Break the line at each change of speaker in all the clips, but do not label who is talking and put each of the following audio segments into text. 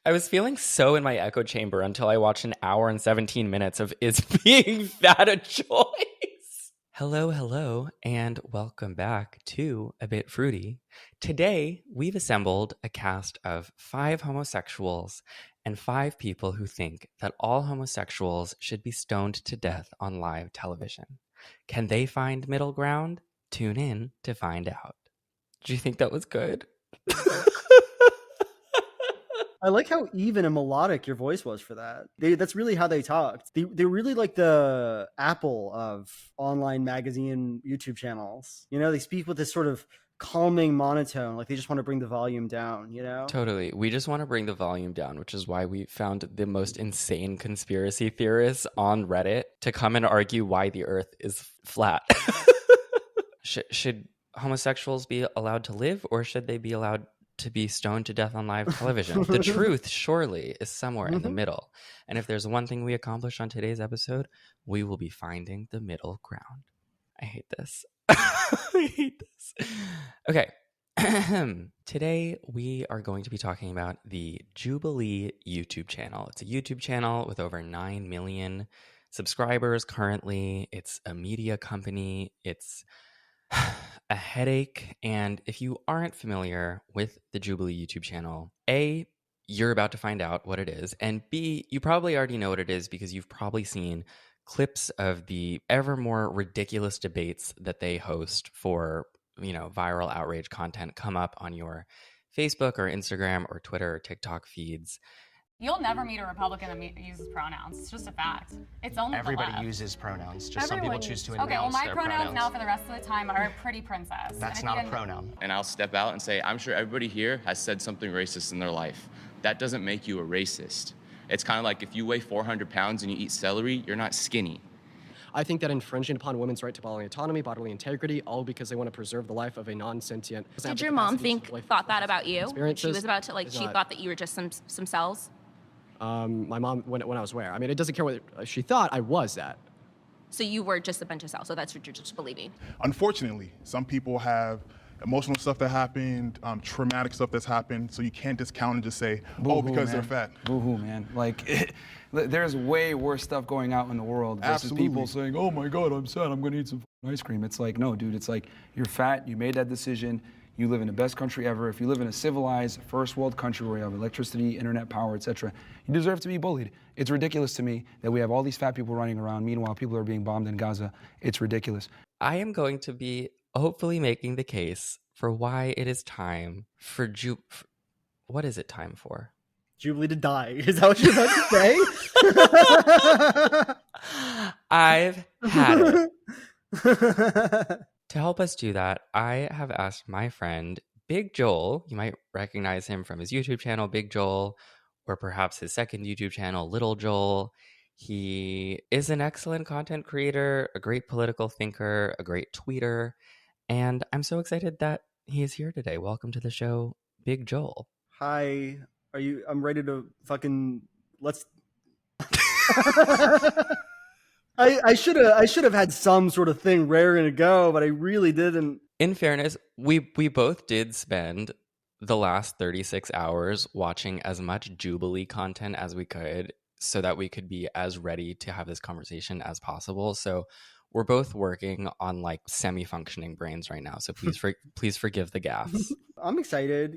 I was feeling so in my echo chamber until I watched an hour and 17 minutes of Is Being That a Choice? Hello, and welcome back to A Bit Fruity. Today, we've assembled a cast of 5 homosexuals and 5 people who think that all homosexuals should be stoned to death on live television. Can they find middle ground? Tune in to find out. Do you think that was good?
I like how even and melodic your voice was for that. That's really how they talked. They're really like the Apple of online magazine YouTube channels. You know, they speak with this sort of calming monotone, like they just want to bring the volume down, you know?
Totally. We just want to bring the volume down, which is why we found the most insane conspiracy theorists on Reddit to come and argue why the earth is flat. Should homosexuals be allowed to live, or should they be allowed to be stoned to death on live television? The truth, surely, is somewhere in the middle. And if there's one thing we accomplish on today's episode, we will be finding the middle ground. I hate this. I hate this. Okay. Today, we are going to be talking about the Jubilee YouTube channel. It's a YouTube channel with over 9 million subscribers currently. It's a media company. It's a headache. And if you aren't familiar with the Jubilee YouTube channel, A, you're about to find out what it is. And B, you probably already know what it is because you've probably seen clips of the ever more ridiculous debates that they host for, viral outrage content come up on your Facebook or Instagram or Twitter or TikTok feeds.
You'll never meet a Republican that uses pronouns. It's just a fact. It's only
everybody uses pronouns. Just
Everyone
some people choose to announce
Okay, well, my
their
pronouns now for the rest of the time are pretty princess.
That's not a pronoun.
And I'll step out and say, I'm sure everybody here has said something racist in their life. That doesn't make you a racist. It's kind of like if you weigh 400 pounds and you eat celery, you're not skinny.
I think that infringing upon women's right to bodily autonomy, bodily integrity, all because they want to preserve the life of a non-sentient.
Did your mom thought that about you? She was about to, she thought that you were just some cells?
My mom, when I was where? I mean, it doesn't care what she thought. I was that.
So you were just a bunch of cells. So that's what you're just believing.
Unfortunately, some people have emotional stuff that happened, traumatic stuff that's happened. So you can't discount and just say, because they're fat.
Boo-hoo, man. Like, there's way worse stuff going out in the world versus people saying, oh my God, I'm sad, I'm gonna eat some ice cream. It's like, no, dude, it's like, you're fat, you made that decision, you live in the best country ever. If you live in a civilized first world country where you have electricity, internet power, etc., you deserve to be bullied. It's ridiculous to me that we have all these fat people running around. Meanwhile, people are being bombed in Gaza. It's ridiculous.
I am going to be hopefully making the case for why it is time for what is it time for?
Jubilee to die. Is that what you're about to say?
I've had it. To help us do that, I have asked my friend, Big Joel. You might recognize him from his YouTube channel, Big Joel, or perhaps his second YouTube channel, Little Joel. He is an excellent content creator, a great political thinker, a great tweeter, and I'm so excited that he is here today. Welcome to the show, Big Joel.
Hi. I'm ready to fucking let's. I should have had some sort of thing raring to go, but I really didn't.
In fairness, we both did spend the last 36 hours watching as much Jubilee content as we could so that we could be as ready to have this conversation as possible. So we're both working on like semi-functioning brains right now. So please forgive the gaffes.
I'm excited.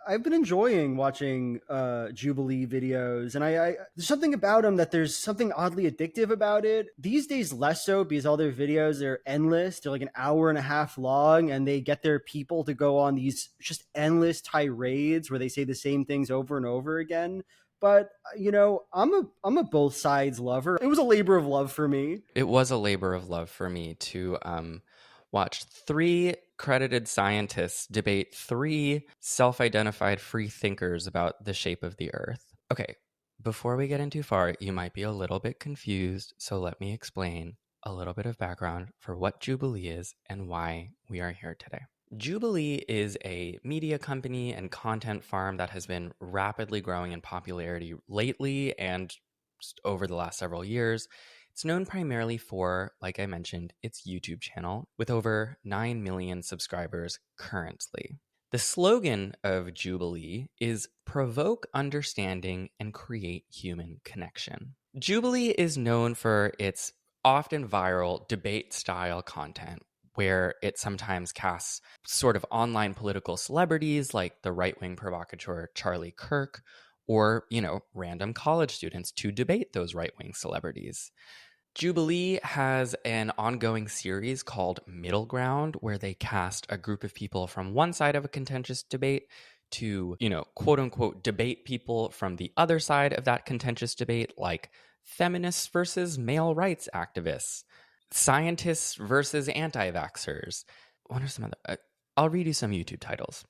I've been enjoying watching Jubilee videos, and I there's something about them that there's something oddly addictive about it. These days less so because all their videos are endless. They're like an hour and a half long, and they get their people to go on these just endless tirades where they say the same things over and over again. But, I'm a both sides lover. It was a labor of love for me.
It was a labor of love for me to watch 3 credited scientists debate 3 self-identified free thinkers about the shape of the earth. Okay, before we get in too far, you might be a little bit confused, so let me explain a little bit of background for what Jubilee is and why we are here today. Jubilee is a media company and content farm that has been rapidly growing in popularity lately and just over the last several years. It's known primarily for, like I mentioned, its YouTube channel with over 9 million subscribers currently. The slogan of Jubilee is provoke understanding and create human connection. Jubilee is known for its often viral debate-style content, where it sometimes casts sort of online political celebrities like the right-wing provocateur Charlie Kirk, or, random college students to debate those right-wing celebrities. Jubilee has an ongoing series called Middle Ground, where they cast a group of people from one side of a contentious debate to, quote unquote, debate people from the other side of that contentious debate, like feminists versus male rights activists, scientists versus anti-vaxxers. What are some other? I'll read you some YouTube titles.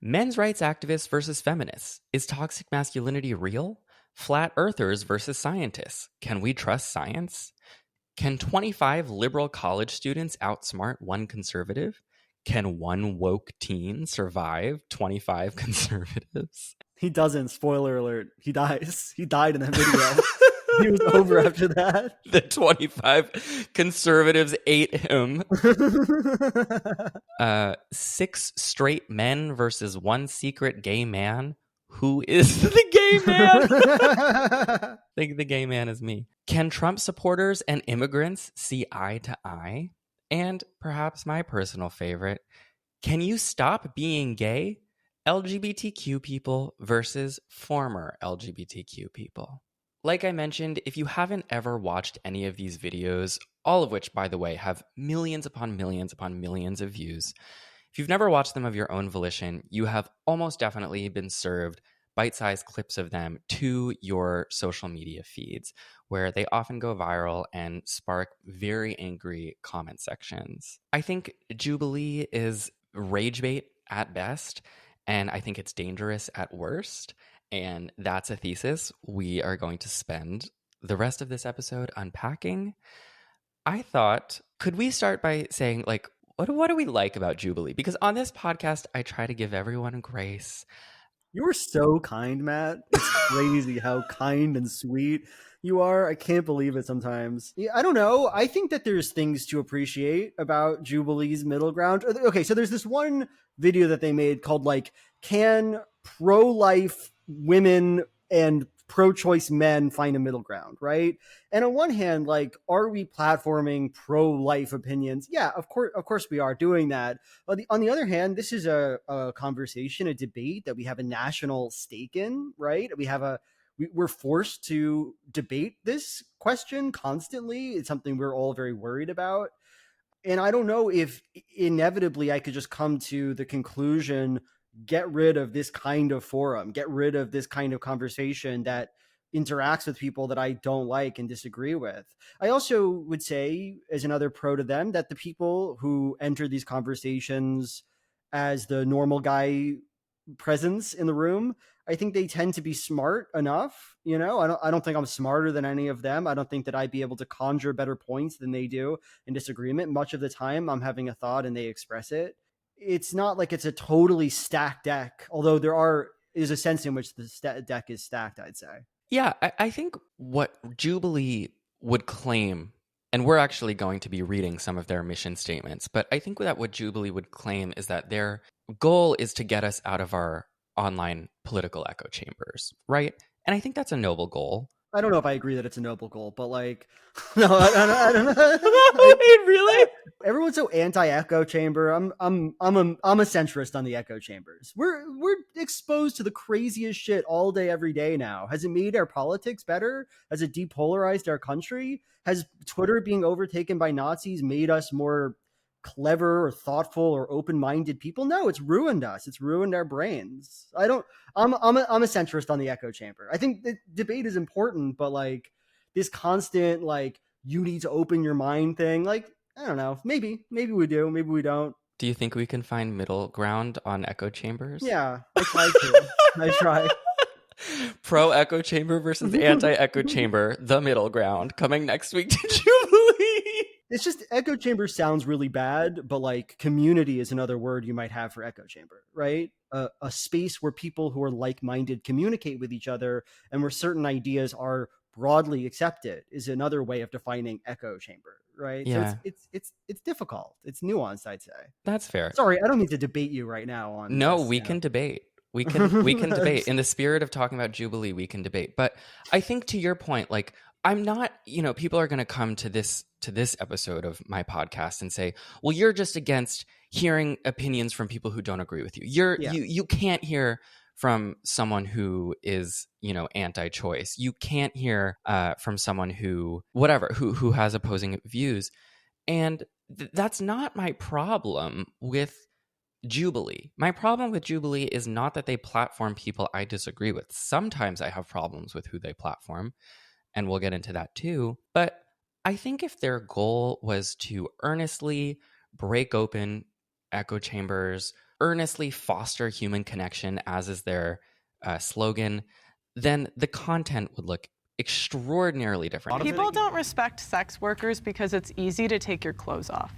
Men's rights activists versus feminists. Is toxic masculinity real? Flat earthers versus scientists. Can we trust science? Can 25 liberal college students outsmart one conservative? Can one woke teen survive 25 conservatives?
He doesn't. Spoiler alert. He dies. He died in that video. He was over after that.
The 25 conservatives ate him. 6 straight men versus one secret gay man. Who is the gay man? I think the gay man is me. Can Trump supporters and immigrants see eye to eye? And perhaps my personal favorite, can you stop being gay? LGBTQ people versus former LGBTQ people. Like I mentioned, if you haven't ever watched any of these videos, all of which, by the way, have millions upon millions upon millions of views, if you've never watched them of your own volition, you have almost definitely been served bite-sized clips of them to your social media feeds, where they often go viral and spark very angry comment sections. I think Jubilee is rage bait at best, and I think it's dangerous at worst. And that's a thesis we are going to spend the rest of this episode unpacking. I thought, could we start by saying, what do we like about Jubilee? Because on this podcast, I try to give everyone grace.
You are so kind, Matt. It's crazy how kind and sweet you are. I can't believe it sometimes. Yeah, I don't know. I think that there's things to appreciate about Jubilee's Middle Ground. Okay, so there's this one video that they made called, can pro-life women and pro-choice men find a middle ground, right? And on one hand, are we platforming pro-life opinions? Yeah, of course we are doing that. But on the other hand, this is a conversation, a debate that we have a national stake in, right? We're forced to debate this question constantly. It's something we're all very worried about. And I don't know if inevitably I could just come to the conclusion, get rid of this kind of forum, get rid of this kind of conversation that interacts with people that I don't like and disagree with. I also would say, as another pro to them, that the people who enter these conversations as the normal guy presence in the room, I think they tend to be smart enough. I don't think I'm smarter than any of them. I don't think that I'd be able to conjure better points than they do in disagreement. Much of the time I'm having a thought and they express it. It's not like it's a totally stacked deck, although is a sense in which the deck is stacked, I'd say.
Yeah, I think what Jubilee would claim, and we're actually going to be reading some of their mission statements, but I think that what Jubilee would claim is that their goal is to get us out of our online political echo chambers, right? And I think that's a noble goal.
I don't know if I agree that it's a noble goal, but no, I don't know.
Wait, really?
Everyone's so anti-echo chamber. I'm a centrist on the echo chambers. We're exposed to the craziest shit all day, every day now. Has it made our politics better? Has it depolarized our country? Has Twitter being overtaken by Nazis made us more clever or thoughtful or open-minded people? No, it's ruined us. It's ruined our brains. I'm a centrist on the echo chamber. I think the debate is important, but this constant you need to open your mind thing, I don't know. Maybe we do, maybe we don't.
Do you think we can find middle ground on echo chambers?
Yeah, I try to. I try.
Pro echo chamber versus anti echo chamber, the middle ground, coming next week to Jubilee.
It's just echo chamber sounds really bad, but community is another word you might have for echo chamber, right? A space where people who are like-minded communicate with each other and where certain ideas are broadly accepted is another way of defining echo chamber, right?
Yeah.
So it's difficult. It's nuanced, I'd say.
That's fair.
Sorry, I don't mean to debate you right now on
No,
this,
we can debate. We can debate. In the spirit of talking about Jubilee, we can debate. But I think to your point, like, I'm not, people are going to come to this episode of my podcast and say, well, you're just against hearing opinions from people who don't agree with you. You can't hear from someone who is, anti-choice. You can't hear from someone who has opposing views. And that's not my problem with Jubilee. My problem with Jubilee is not that they platform people I disagree with. Sometimes I have problems with who they platform, and we'll get into that too. But I think if their goal was to earnestly break open echo chambers, earnestly foster human connection, as is their slogan, then the content would look extraordinarily different.
People don't respect sex workers because it's easy to take your clothes off.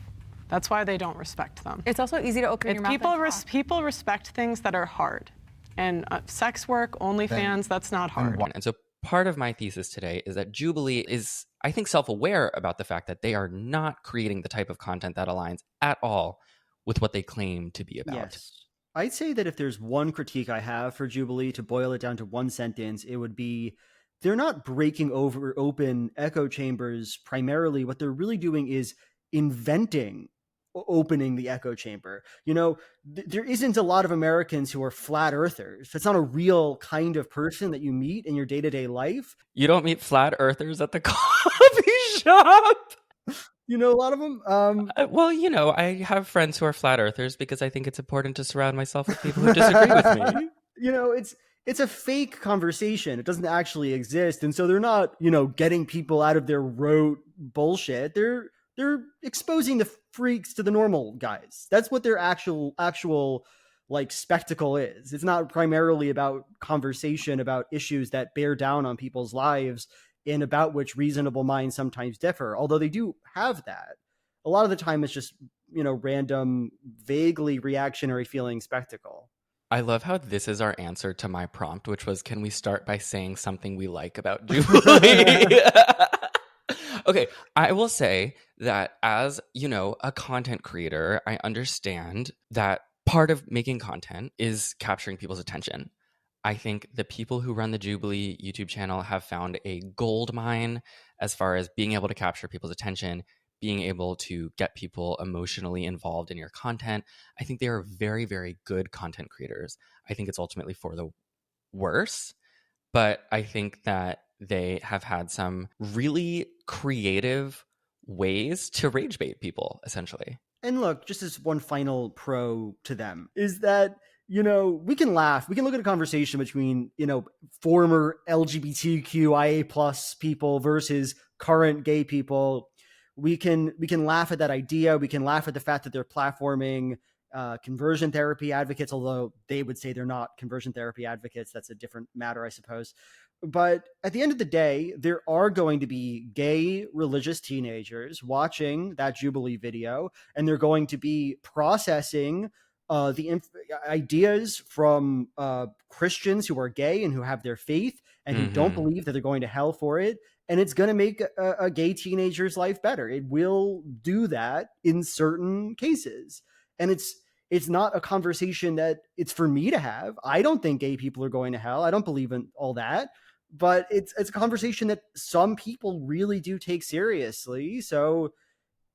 That's why they don't respect them.
It's also easy to open your mouth.
People respect things that are hard. And sex work, OnlyFans, that's not hard.
And so part of my thesis today is that Jubilee is, I think, self-aware about the fact that they are not creating the type of content that aligns at all with what they claim to be about.
Yes. I'd say that if there's one critique I have for Jubilee, to boil it down to one sentence, it would be they're not breaking open echo chambers primarily. What they're really doing is inventing opening the echo chamber. There isn't a lot of Americans who are flat earthers. That's not a real kind of person that you meet in your day-to-day life.
You don't meet flat earthers at the coffee shop.
A lot of them.
I have friends who are flat earthers because I think it's important to surround myself with people who disagree with me.
It's a fake conversation. It doesn't actually exist. And so they're not, getting people out of their rote bullshit. They're exposing the freaks to the normal guys. That's what their actual like spectacle is. It's not primarily about conversation about issues that bear down on people's lives and about which reasonable minds sometimes differ. Although they do have that. A lot of the time it's just, random, vaguely reactionary feeling spectacle.
I love how this is our answer to my prompt, which was, can we start by saying something we like about Jubilee? Okay, I will say that as, a content creator, I understand that part of making content is capturing people's attention. I think the people who run the Jubilee YouTube channel have found a gold mine as far as being able to capture people's attention, being able to get people emotionally involved in your content. I think they are very, very good content creators. I think it's ultimately for the worse, but I think that they have had some really creative ways to rage bait people, essentially.
And look, just as one final pro to them is that, we can laugh. We can look at a conversation between, former LGBTQIA plus people versus current gay people. We can laugh at that idea. We can laugh at the fact that they're platforming conversion therapy advocates, although they would say they're not conversion therapy advocates. That's a different matter, I suppose. But at the end of the day, there are going to be gay religious teenagers watching that Jubilee video, and they're going to be processing the ideas from Christians who are gay and who have their faith and who don't believe that they're going to hell for it. And it's going to make a gay teenager's life better. It will do that in certain cases. And it's not a conversation that it's for me to have. I don't think gay people are going to hell. I don't believe in all that. But it's a conversation that some people really do take seriously. So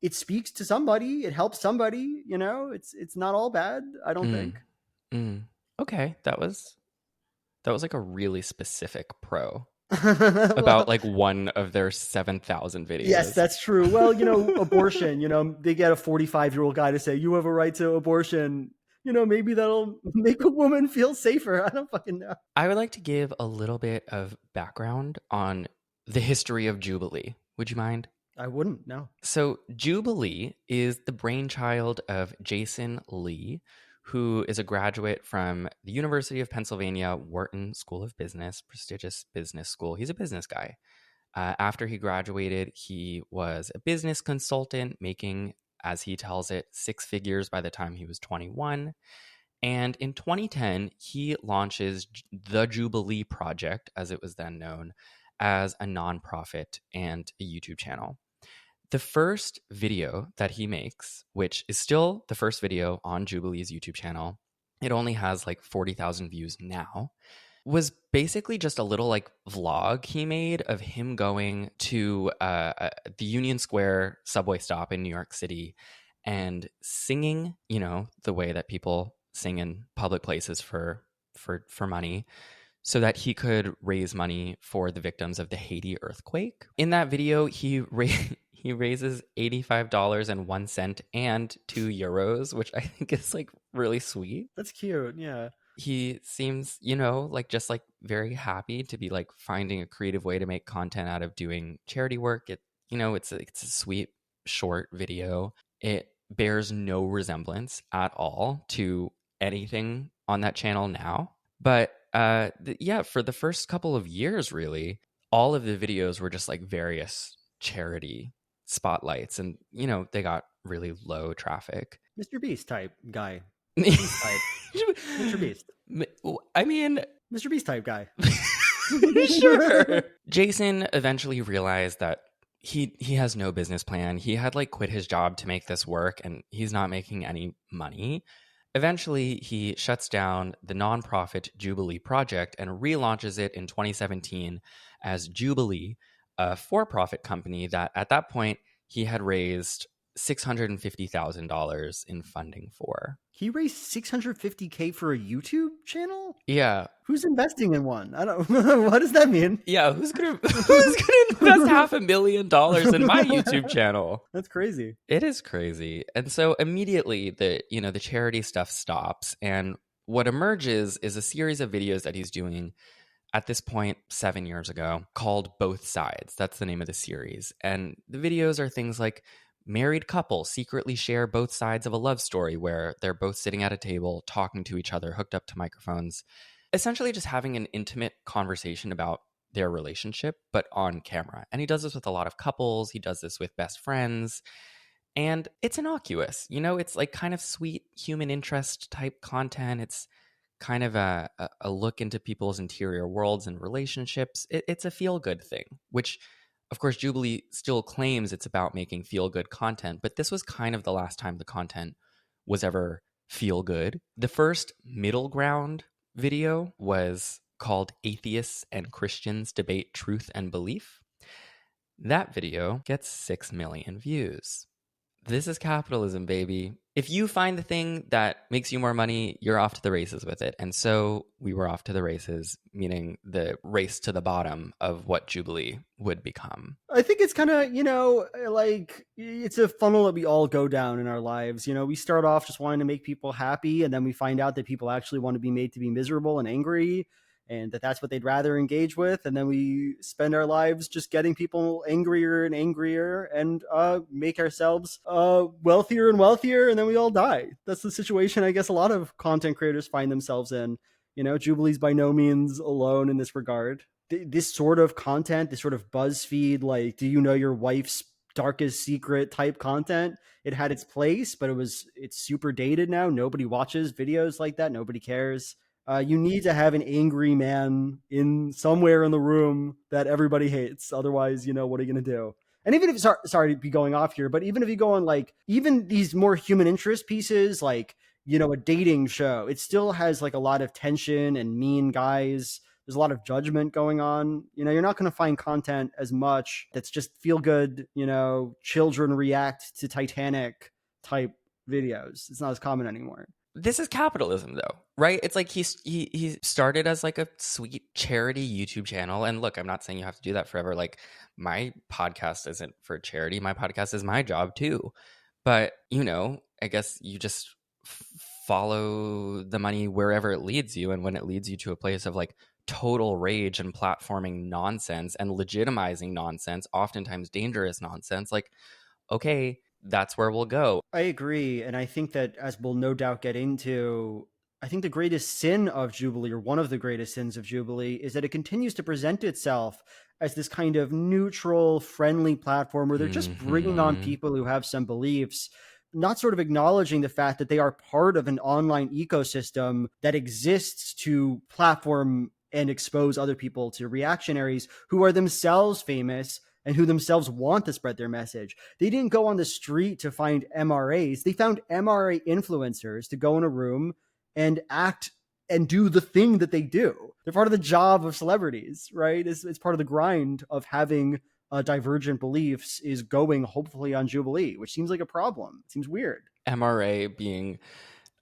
it speaks to somebody. It helps somebody. It's not all bad, I don't think.
Okay, that was like a really specific pro. About like one of their 7,000 videos.
Yes, that's true. Well, abortion, they get a 45-year-old guy to say, you have a right to abortion. Maybe that'll make a woman feel safer. I don't fucking know.
I would like to give a little bit of background on the history of Jubilee. Would you mind?
I wouldn't, no.
So Jubilee is the brainchild of Jason Lee, who is a graduate from the University of Pennsylvania Wharton School of Business, prestigious business school. He's a business guy. After he graduated, he was a business consultant, making, as he tells it, 6 figures by the time he was 21. And in 2010, he launches the Jubilee Project, as it was then known, as a nonprofit and a YouTube channel. The first video that he makes, which is still the first video on Jubilee's YouTube channel, it only has like 40,000 views now, was basically just a little like vlog he made of him going to the Union Square subway stop in New York City and singing, you know, the way that people sing in public places for money, so that he could raise money for the victims of the Haiti earthquake. In that video, he raises $85.01 and €2, which I think is like really sweet.
That's cute. Yeah.
He seems, you know, like just like very happy to be like finding a creative way to make content out of doing charity work. It, you know, it's a sweet short video. It bears no resemblance at all to anything on that channel now. But yeah, for the first couple of years, really, all of the videos were just like various charity spotlights, and you know, they got really low traffic.
Mr. Beast type guy. Mr. Beast.
I mean,
Mr. Beast type guy.
Sure. Jason eventually realized that he has no business plan. He had like quit his job to make this work, and he's not making any money. Eventually, he shuts down the nonprofit Jubilee project and relaunches it in 2017 as Jubilee, a for-profit company that at that point he had raised $650,000 in funding for.
He raised $650K for a YouTube channel?
Yeah.
Who's investing in one? I don't what does that mean?
Yeah, who's gonna invest $500,000 in my YouTube channel?
That's crazy.
It is crazy. And so immediately the charity stuff stops, and what emerges is a series of videos that he's doing at this point 7 years ago called Both Sides. That's the name of the series. And the videos are things like married couples secretly share both sides of a love story where they're both sitting at a table, talking to each other, hooked up to microphones, essentially just having an intimate conversation about their relationship, but on camera. And he does this with a lot of couples. He does this with best friends. And it's innocuous. You know, it's like kind of sweet human interest type content. It's kind of a look into people's interior worlds and relationships. It's a feel-good thing, which of course, Jubilee still claims it's about making feel-good content, but this was kind of the last time the content was ever feel-good. The first middle ground video was called Atheists and Christians Debate Truth and Belief. That video gets 6 million views. This is capitalism, baby. If you find the thing that makes you more money, you're off to the races with it. And so we were off to the races, meaning the race to the bottom of what Jubilee would become.
I think it's kind of, you know, like it's a funnel that we all go down in our lives. You know, we start off just wanting to make people happy, and then we find out that people actually want to be made to be miserable and angry, and that's what they'd rather engage with. And then we spend our lives just getting people angrier and angrier and make ourselves wealthier and wealthier. And then we all die. That's the situation I guess a lot of content creators find themselves in. You know, Jubilee's by no means alone in this regard. This sort of content, this sort of BuzzFeed, like, do you know your wife's darkest secret type content, it had its place, but it's super dated now. Nobody watches videos like that. Nobody cares. You need to have an angry man in somewhere in the room that everybody hates. Otherwise, you know, what are you going to do? And even if, sorry to be going off here, but even if you go on like, even these more human interest pieces, like, you know, a dating show, it still has like a lot of tension and mean guys. There's a lot of judgment going on. You know, you're not going to find content as much that's just feel good, you know, children react to Titanic type videos. It's not as common anymore.
This is capitalism, though, right? It's like he started as like a sweet charity YouTube channel. And look, I'm not saying you have to do that forever. Like, my podcast isn't for charity. My podcast is my job too. But, you know, I guess you just follow the money wherever it leads you. And when it leads you to a place of like total rage and platforming nonsense and legitimizing nonsense, oftentimes dangerous nonsense, like, okay, that's where we'll go.
I agree. And I think that, as we'll no doubt get into, I think the greatest sin of Jubilee, or one of the greatest sins of Jubilee, is that it continues to present itself as this kind of neutral, friendly platform where they're just bringing on people who have some beliefs, not sort of acknowledging the fact that they are part of an online ecosystem that exists to platform and expose other people to reactionaries who are themselves famous and who themselves want to spread their message. They didn't go on the street to find MRAs. They found MRA influencers to go in a room and act and do the thing that they do. They're part of the job of celebrities, right? It's part of the grind of having divergent beliefs is going hopefully on Jubilee, which seems like a problem. It seems weird.
MRA being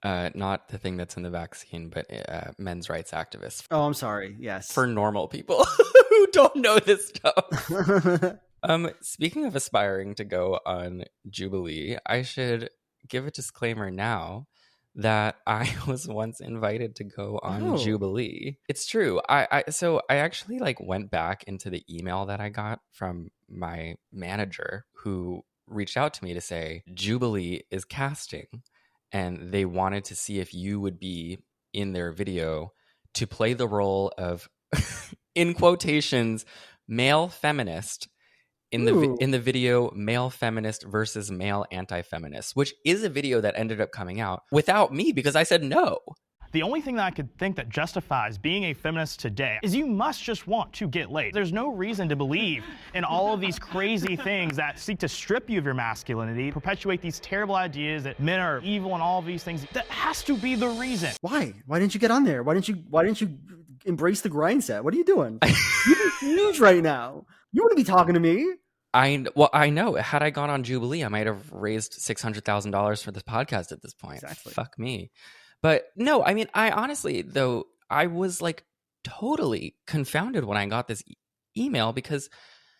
not the thing that's in the vaccine, but men's rights activists.
Oh, I'm sorry. Yes.
For normal people who don't know this stuff. Speaking of aspiring to go on Jubilee, I should give a disclaimer now that I was once invited to go on Jubilee. It's true. I actually went back into the email that I got from my manager who reached out to me to say Jubilee is casting and they wanted to see if you would be in their video to play the role of, in quotations, male feminist in the video male feminist versus male anti-feminist, which is a video that ended up coming out without me because I said no.
The only thing that I could think that justifies being a feminist today is you must just want to get laid. There's no reason to believe in all of these crazy things that seek to strip you of your masculinity, perpetuate these terrible ideas that men are evil and all of these things. That has to be the reason.
Why? Why didn't you get on there? Why didn't you embrace the grind set? What are you doing? You're huge right now. You wouldn't be talking to me.
I know. Had I gone on Jubilee, I might have raised $600,000 for this podcast at this point.
Exactly.
Fuck me. But no, I mean, I honestly, though, I was totally confounded when I got this email because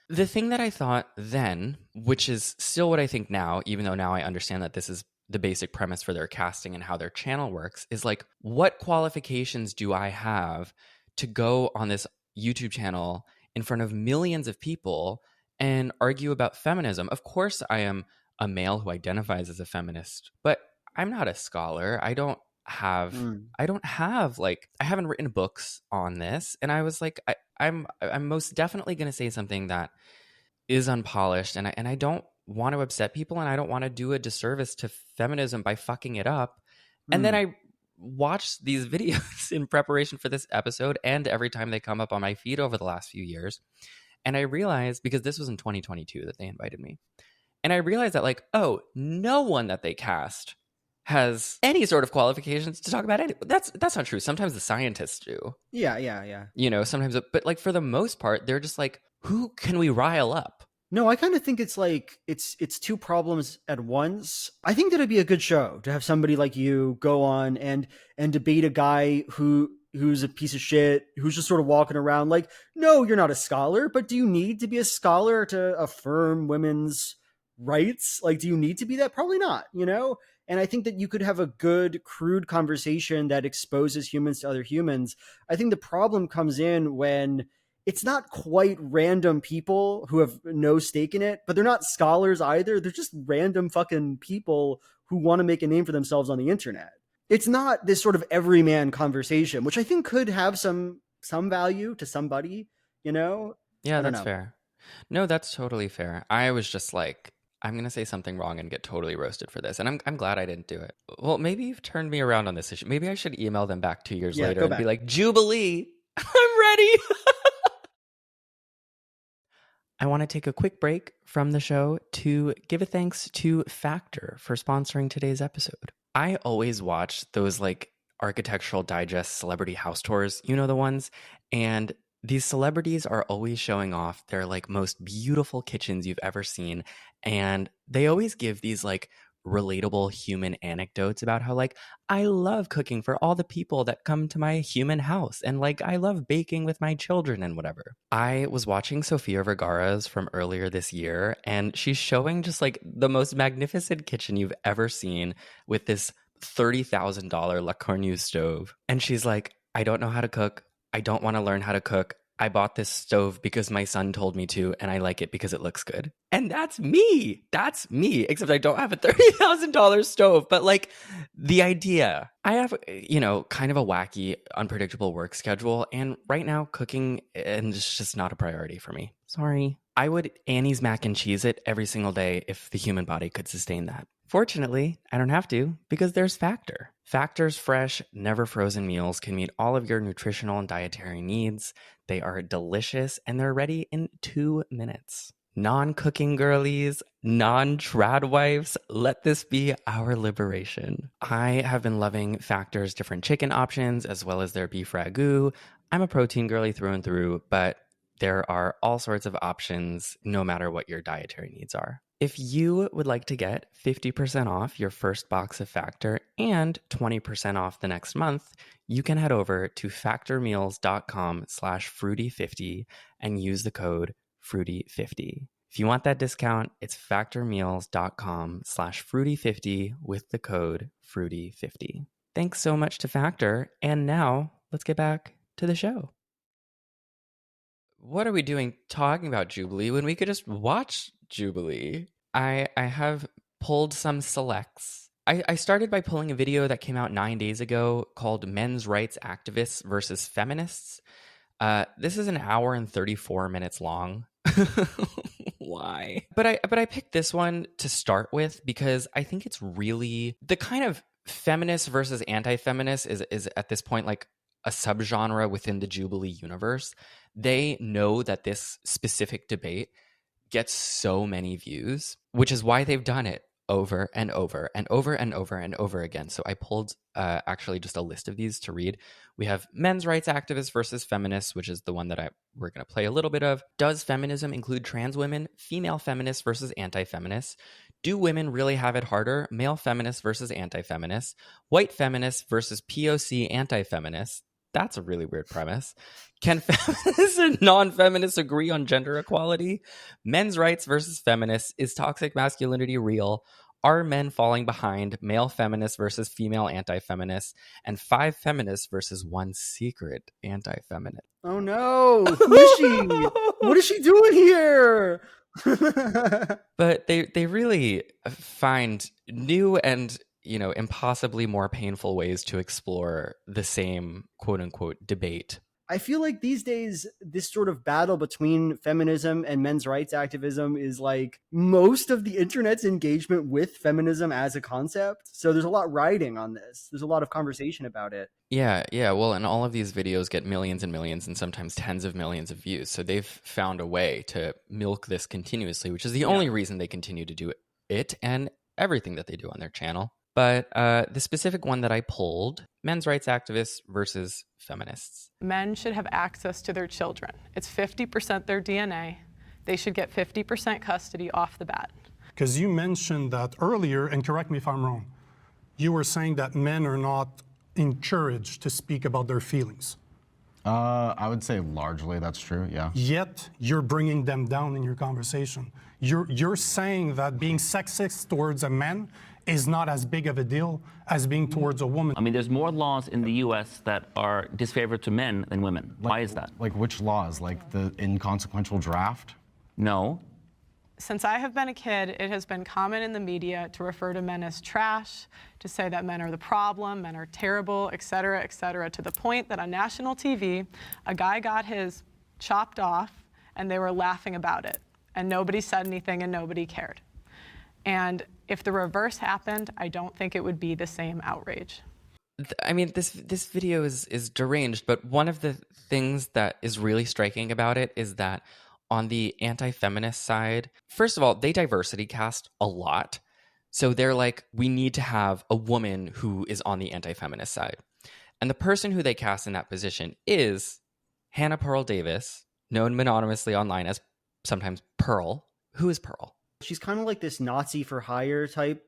the thing that I thought then, which is still what I think now, even though now I understand that this is the basic premise for their casting and how their channel works, is what qualifications do I have to go on this YouTube channel in front of millions of people and argue about feminism? Of course, I am a male who identifies as a feminist, but I'm not a scholar. I haven't written books on this. And I was I'm most definitely going to say something that is unpolished. And I don't want to upset people. And I don't want to do a disservice to feminism by fucking it up. And then I watched these videos in preparation for this episode and every time they come up on my feed over the last few years. And I realized, because this was in 2022 that they invited me. And I realized that no one that they cast has any sort of qualifications to talk about anything. That's not true. Sometimes the scientists do.
Yeah.
Sometimes, but for the most part, they're just who can we rile up?
No, I kind of think it's it's two problems at once. I think that it'd be a good show to have somebody like you go on and debate a guy who's a piece of shit, who's just sort of walking around no, you're not a scholar, but do you need to be a scholar to affirm women's rights? Do you need to be that? Probably not, And I think that you could have a good, crude conversation that exposes humans to other humans. I think the problem comes in when it's not quite random people who have no stake in it, but they're not scholars either. They're just random fucking people who want to make a name for themselves on the internet. It's not this sort of everyman conversation, which I think could have some value to somebody, Yeah,
that's fair. No, that's totally fair. I was just I'm going to say something wrong and get totally roasted for this. And I'm glad I didn't do it. Well, maybe you've turned me around on this issue. Maybe I should email them back 2 years later and be like, Jubilee, I'm ready. I want to take a quick break from the show to give a thanks to Factor for sponsoring today's episode. I always watch those Architectural Digest celebrity house tours, the ones, and these celebrities are always showing off their most beautiful kitchens you've ever seen. And they always give these relatable human anecdotes about how I love cooking for all the people that come to my human house. And I love baking with my children and whatever. I was watching Sofia Vergara's from earlier this year, and she's showing just the most magnificent kitchen you've ever seen with this $30,000 La Cornue stove. And she's I don't know how to cook. I don't want to learn how to cook. I bought this stove because my son told me to, and I like it because it looks good. And that's me. That's me. Except I don't have a $30,000 stove. But the idea, I have, kind of a wacky, unpredictable work schedule. And right now, cooking is just not a priority for me. Sorry. I would Annie's mac and cheese it every single day if the human body could sustain that. Fortunately, I don't have to because there's Factor. Factor's fresh, never frozen meals can meet all of your nutritional and dietary needs. They are delicious and they're ready in 2 minutes. Non-cooking girlies, non-trad wives, let this be our liberation. I have been loving Factor's different chicken options as well as their beef ragu. I'm a protein girly through and through, but there are all sorts of options no matter what your dietary needs are. If you would like to get 50% off your first box of Factor and 20% off the next month, you can head over to factormeals.com/fruity50 and use the code fruity50. If you want that discount, it's factormeals.com/fruity50 with the code fruity50. Thanks so much to Factor. And now let's get back to the show. What are we doing talking about Jubilee when we could just watch Jubilee? I have pulled some selects. I started by pulling a video that came out 9 days ago called Men's Rights Activists versus Feminists. This is an hour and 34 minutes long. Why? But I picked this one to start with because I think it's really the kind of feminist versus anti-feminist is at this point like a subgenre within the Jubilee universe. They know that this specific debate gets so many views, which is why they've done it over and over and over and over and over again. So I pulled actually just a list of these to read. We have men's rights activists versus feminists, which is the one that we're going to play a little bit of. Does feminism include trans women? Female feminists versus anti-feminists. Do women really have it harder? Male feminists versus anti-feminists. White feminists versus POC anti-feminists. That's a really weird premise. Can feminists and non-feminists agree on gender equality? Men's rights versus feminists. Is toxic masculinity real? Are men falling behind? Male feminists versus female anti-feminists. And 5 feminists versus 1 secret anti-feminist.
Oh no! Who is she? What is she doing here?
But they really find new and impossibly more painful ways to explore the same quote unquote debate.
I feel like these days, this sort of battle between feminism and men's rights activism is like most of the internet's engagement with feminism as a concept. So there's a lot riding on this. There's a lot of conversation about it.
Yeah. Well, and all of these videos get millions and millions and sometimes tens of millions of views. So they've found a way to milk this continuously, which is the only reason they continue to do it and everything that they do on their channel. But the specific one that I pulled, men's rights activists versus feminists.
Men should have access to their children. It's 50% their DNA. They should get 50% custody off the bat.
Because you mentioned that earlier, and correct me if I'm wrong, you were saying that men are not encouraged to speak about their feelings.
I would say largely that's true, yeah.
Yet you're bringing them down in your conversation. You're saying that being sexist towards a man is not as big of a deal as being towards a woman.
I mean, there's more laws in the U.S. that are disfavored to men than women. Why is that?
Like which laws? Like the inconsequential draft?
No.
Since I have been a kid, it has been common in the media to refer to men as trash, to say that men are the problem, men are terrible, et cetera, to the point that on national TV, a guy got his chopped off and they were laughing about it. And nobody said anything and nobody cared. And if the reverse happened, I don't think it would be the same outrage.
I mean, this video is deranged, but one of the things that is really striking about it is that on the anti-feminist side, first of all, they diversity cast a lot. So they're like, we need to have a woman who is on the anti-feminist side. And the person who they cast in that position is Hannah Pearl Davis, known mononymously online as sometimes Pearl. Who is Pearl?
She's kind of like this Nazi for hire type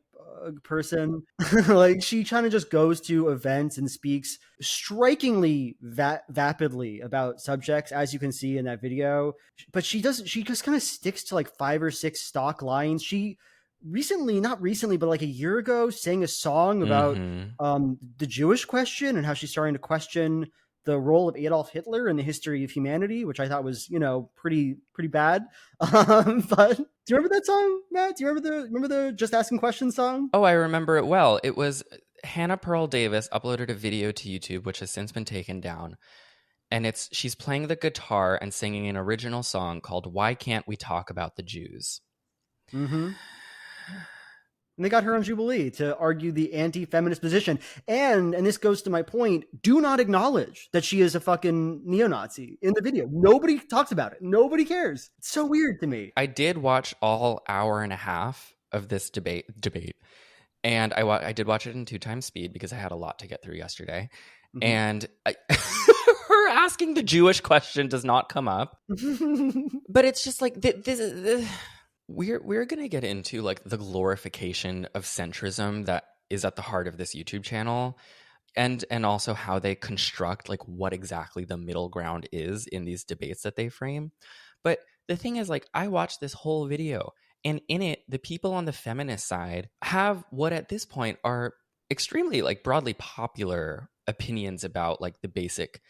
person. Like she kind of just goes to events and speaks strikingly vapidly about subjects, as you can see in that video. But she just kind of sticks to like 5 or 6 stock lines. She not recently, but like a year ago, sang a song about the Jewish question and how she's starting to question the role of Adolf Hitler in the history of humanity, which I thought was, pretty bad. But do you remember that song, Matt? Do you remember the Just Asking Questions song?
Oh, I remember it well. It was Hannah Pearl Davis uploaded a video to YouTube, which has since been taken down. And she's playing the guitar and singing an original song called Why Can't We Talk About the Jews?
Mm-hmm. And they got her on Jubilee to argue the anti-feminist position. And this goes to my point, do not acknowledge that she is a fucking neo-Nazi in the video. Nobody talks about it. Nobody cares. It's so weird to me.
I did watch all hour and a half of this debate. And I did watch it in 2x speed because I had a lot to get through yesterday. Mm-hmm. And her asking the Jewish question does not come up. But it's just like, we're going to get into like the glorification of centrism that is at the heart of this YouTube channel, and also how they construct like what exactly the middle ground is in these debates that they frame. But the thing is, like, I watched this whole video, and in it, the people on the feminist side have what at this point are extremely like broadly popular opinions about like the basic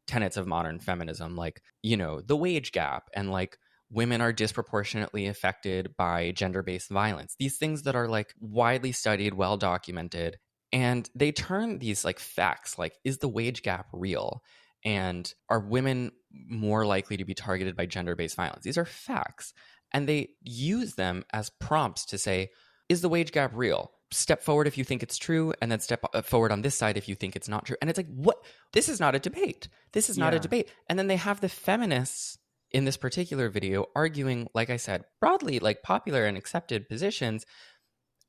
tenets of modern feminism, like, you know, the wage gap, and like women are disproportionately affected by gender-based violence. These things that are like widely studied, well documented, and they turn these like facts, like, is the wage gap real? And are women more likely to be targeted by gender-based violence? These are facts. And they use them as prompts to say, is the wage gap real? Step forward if you think it's true, and then step forward on this side if you think it's not true. And it's like, what? This is not a debate. This is not a debate. And then they have the feminists in this particular video arguing, like I said, broadly like popular and accepted positions.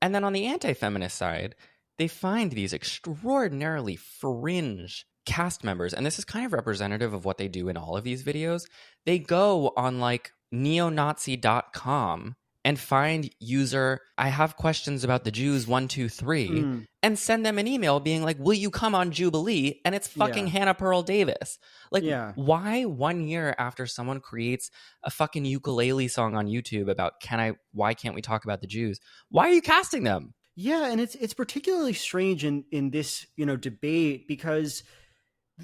And then on the anti-feminist side, they find these extraordinarily fringe cast members. And this is kind of representative of what they do in all of these videos. They go on like neonazi.com and find user, I have questions about the Jews 123, and send them an email being like, will you come on Jubilee? And it's fucking Hannah Pearl Davis. Like, why 1 year after someone creates a fucking ukulele song on YouTube about why can't we talk about the Jews? Why are you casting them?
Yeah, and it's particularly strange in this, you know, debate, because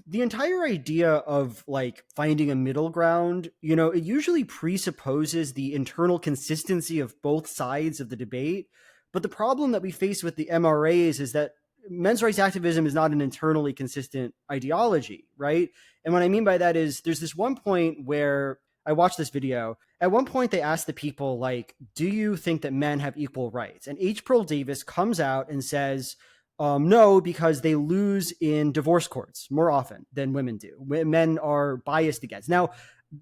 the entire idea of like finding a middle ground, you know, it usually presupposes the internal consistency of both sides of the debate. But the problem that we face with the MRAs is that men's rights activism is not an internally consistent ideology, right? And what I mean by that is there's this one point where I watched this video. At one point, they asked the people, like, do you think that men have equal rights? And H. Pearl Davis comes out and says, no, because they lose in divorce courts more often than women do. Men are biased against. Now,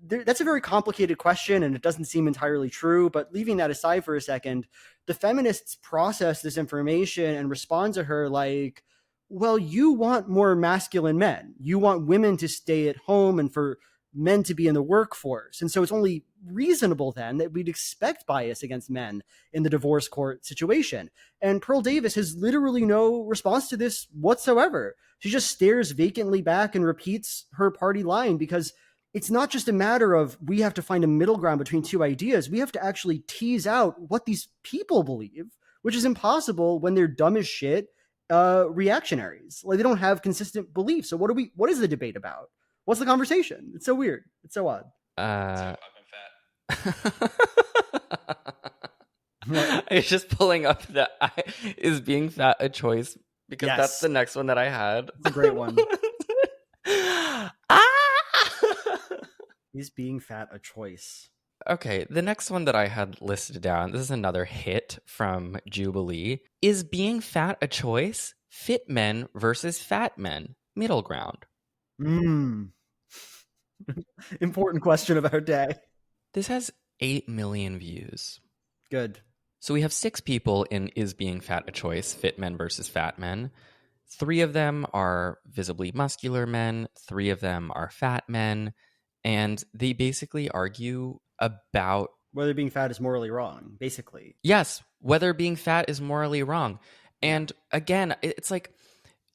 that's a very complicated question, and it doesn't seem entirely true. But leaving that aside for a second, the feminists process this information and respond to her like, well, you want more masculine men. You want women to stay at home and for men to be in the workforce. And so it's only reasonable then that we'd expect bias against men in the divorce court situation. And Pearl Davis has literally no response to this whatsoever. She just stares vacantly back and repeats her party line, because it's not just a matter of we have to find a middle ground between two ideas. We have to actually tease out what these people believe, which is impossible when they're dumb as shit reactionaries. Like, they don't have consistent beliefs. So what is the debate about? What's the conversation? It's so weird. It's so odd.
I was just pulling up that is being fat a choice, because that's the next one that I had.
It's a great one. Is being fat a choice?
Okay, the next one that I had listed down, this is another hit from Jubilee. Is being fat a choice? Fit men versus fat men. Middle ground.
Important question of our day.
This has 8 million views.
Good.
So we have 6 people in Is Being Fat a Choice? Fit men versus fat men. 3 of them are visibly muscular men. 3 of them are fat men. And they basically argue about
whether being fat is morally wrong, basically.
Yes, whether being fat is morally wrong. And again, it's like,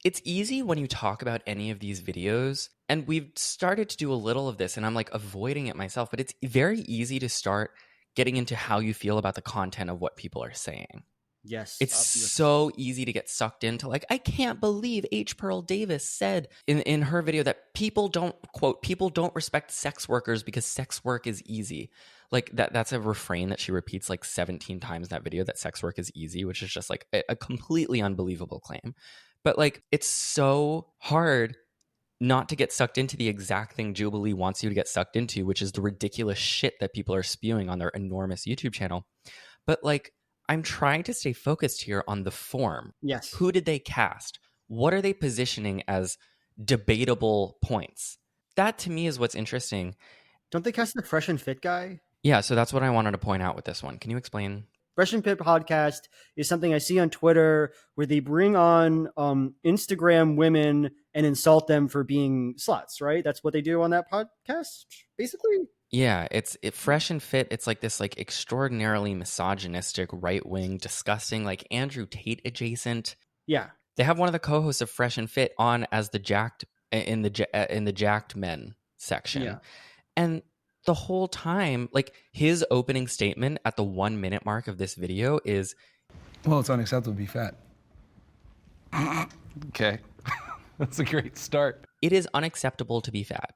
it's easy when you talk about any of these videos, and we've started to do a little of this, and I'm like avoiding it myself, but it's very easy to start getting into how you feel about the content of what people are saying.
Yes.
It's so easy to get sucked into, like, I can't believe H. Pearl Davis said in her video that people don't respect sex workers because sex work is easy. Like, that's a refrain that she repeats like 17 times in that video, that sex work is easy, which is just like a completely unbelievable claim. But like, it's so hard not to get sucked into the exact thing Jubilee wants you to get sucked into, which is the ridiculous shit that people are spewing on their enormous YouTube channel. But like, I'm trying to stay focused here on the form.
Yes.
Who did they cast? What are they positioning as debatable points? That to me is what's interesting.
Don't they cast the Fresh and Fit guy?
Yeah, so that's what I wanted to point out with this one. Can you explain?
Fresh and Fit podcast is something I see on Twitter where they bring on Instagram women and insult them for being sluts, right? That's what they do on that podcast, basically.
Yeah, it's Fresh and Fit. It's like this like extraordinarily misogynistic, right-wing, disgusting, like Andrew Tate adjacent.
Yeah.
They have one of the co-hosts of Fresh and Fit on as the jacked in the jacked men section.
Yeah.
And the whole time, like his opening statement at the 1 minute mark of this video is,
well, it's unacceptable to be fat. Okay. That's a great start.
It is unacceptable to be fat.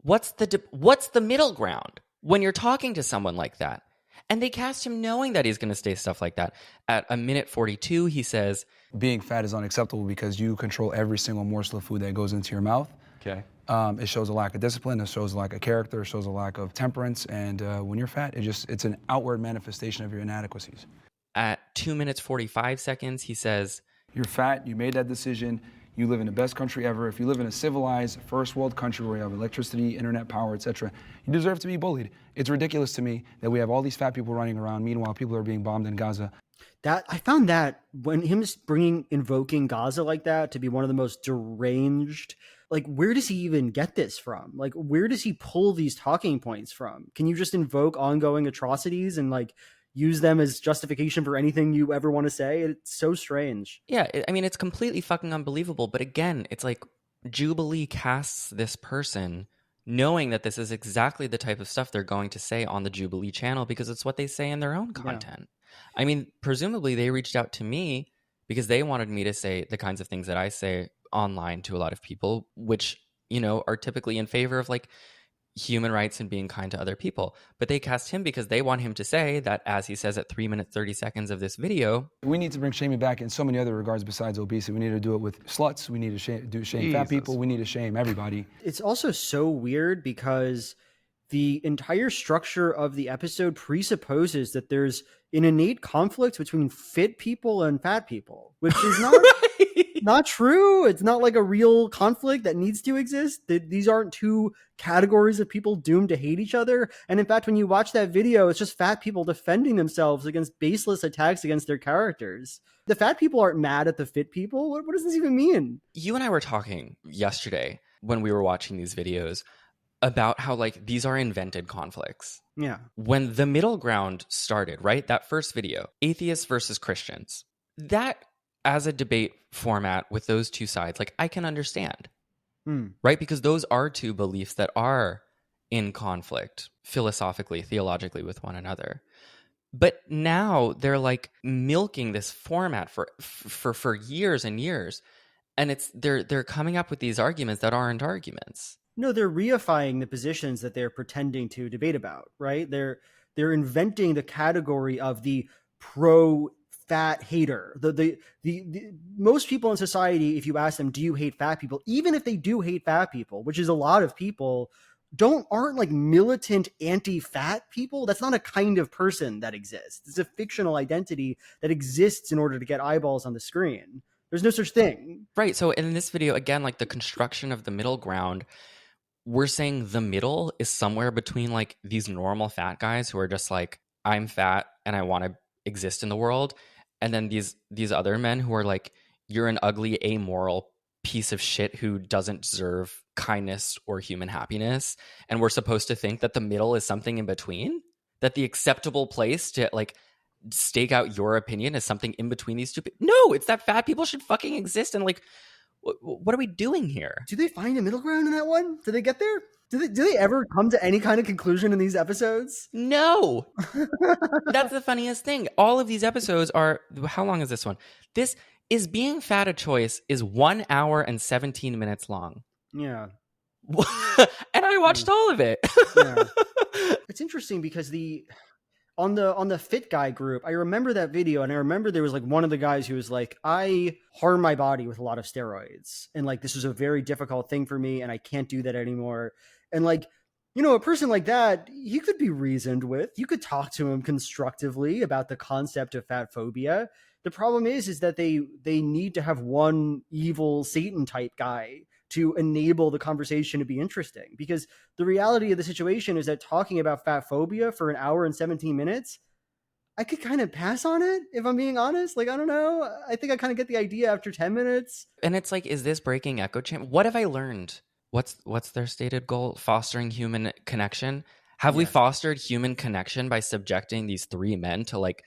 What's the middle ground when you're talking to someone like that? And they cast him knowing that he's going to say stuff like that. At a minute 42, he says,
being fat is unacceptable because you control every single morsel of food that goes into your mouth. Okay. It shows a lack of discipline, it shows a lack of character, it shows a lack of temperance, and when you're fat, it's an outward manifestation of your inadequacies.
At 2 minutes 45 seconds, he says,
you're fat, you made that decision, you live in the best country ever. If you live in a civilized first world country where you have electricity, internet power, etc., you deserve to be bullied. It's ridiculous to me that we have all these fat people running around, meanwhile people are being bombed in Gaza.
That I found that when him invoking Gaza like that to be one of the most deranged, like where does he even get this from? Like where does he pull these talking points from? Can you just invoke ongoing atrocities and like use them as justification for anything you ever want to say? It's so strange.
Yeah, I mean, it's completely fucking unbelievable. But again, it's like Jubilee casts this person knowing that this is exactly the type of stuff they're going to say on the Jubilee channel because it's what they say in their own content. Yeah. I mean, presumably they reached out to me because they wanted me to say the kinds of things that I say online to a lot of people, which, you know, are typically in favor of like human rights and being kind to other people. But they cast him because they want him to say that, as he says at 3 minutes 30 seconds of this video,
we need to bring shaming back in so many other regards besides obesity. We need to do it with sluts. We need to shame fat people. We need to shame everybody.
It's also so weird because the entire structure of the episode presupposes that there's an innate conflict between fit people and fat people, which is not not true. It's not like a real conflict that needs to exist. These aren't two categories of people doomed to hate each other. And in fact, when you watch that video, it's just fat people defending themselves against baseless attacks against their characters. The fat people aren't mad at the fit people. What does this even mean?
You and I were talking yesterday when we were watching these videos about how like these are invented conflicts.
Yeah.
When the middle ground started, right? That first video, atheists versus Christians, that as a debate format with those two sides, like I can understand, right? Because those are two beliefs that are in conflict philosophically, theologically with one another. But now they're like milking this format for years and years. And they're coming up with these arguments that aren't arguments.
No, they're reifying the positions that they're pretending to debate about, right? They're inventing the category of the pro-fat hater. The most people in society, if you ask them, do you hate fat people? Even if they do hate fat people, which is a lot of people, aren't like militant anti-fat people. That's not a kind of person that exists. It's a fictional identity that exists in order to get eyeballs on the screen. There's no such thing.
Right. So in this video, again, like the construction of the middle ground, we're saying the middle is somewhere between like these normal fat guys who are just like, I'm fat and I want to exist in the world. And then these other men who are like, you're an ugly, amoral piece of shit who doesn't deserve kindness or human happiness. And we're supposed to think that the middle is something in between, that the acceptable place to like stake out your opinion is something in between these two. No, it's that fat people should fucking exist. And like, what are we doing here?
Do they find a middle ground in that one? Do they get there? Do they ever come to any kind of conclusion in these episodes?
No. That's the funniest thing. All of these episodes are, how long is this one? This is Being Fat a Choice is 1 hour and 17 minutes long.
Yeah.
And I watched all of it.
Yeah. It's interesting because on the fit guy group, I remember that video, and I remember there was like one of the guys who was like, I harm my body with a lot of steroids, and like this was a very difficult thing for me and I can't do that anymore. And like You know, a person like that, you could be reasoned with. You could talk to him constructively about the concept of fat phobia. The problem is that they need to have one evil Satan type guy to enable the conversation to be interesting. Because the reality of the situation is that talking about fat phobia for an hour and 17 minutes, I could kind of pass on it, if I'm being honest. Like, I don't know. I think I kind of get the idea after 10 minutes.
And it's like, is this breaking echo chamber? What have I learned? What's their stated goal? Fostering human connection. Have we fostered human connection by subjecting these three men to like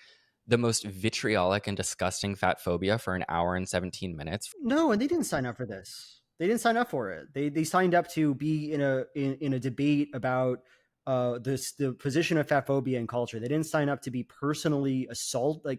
the most vitriolic and disgusting fat phobia for an hour and 17 minutes?
No, and they didn't sign up for this. They didn't sign up for it. They signed up to be in a debate about the position of fat phobia in culture. They didn't sign up to be personally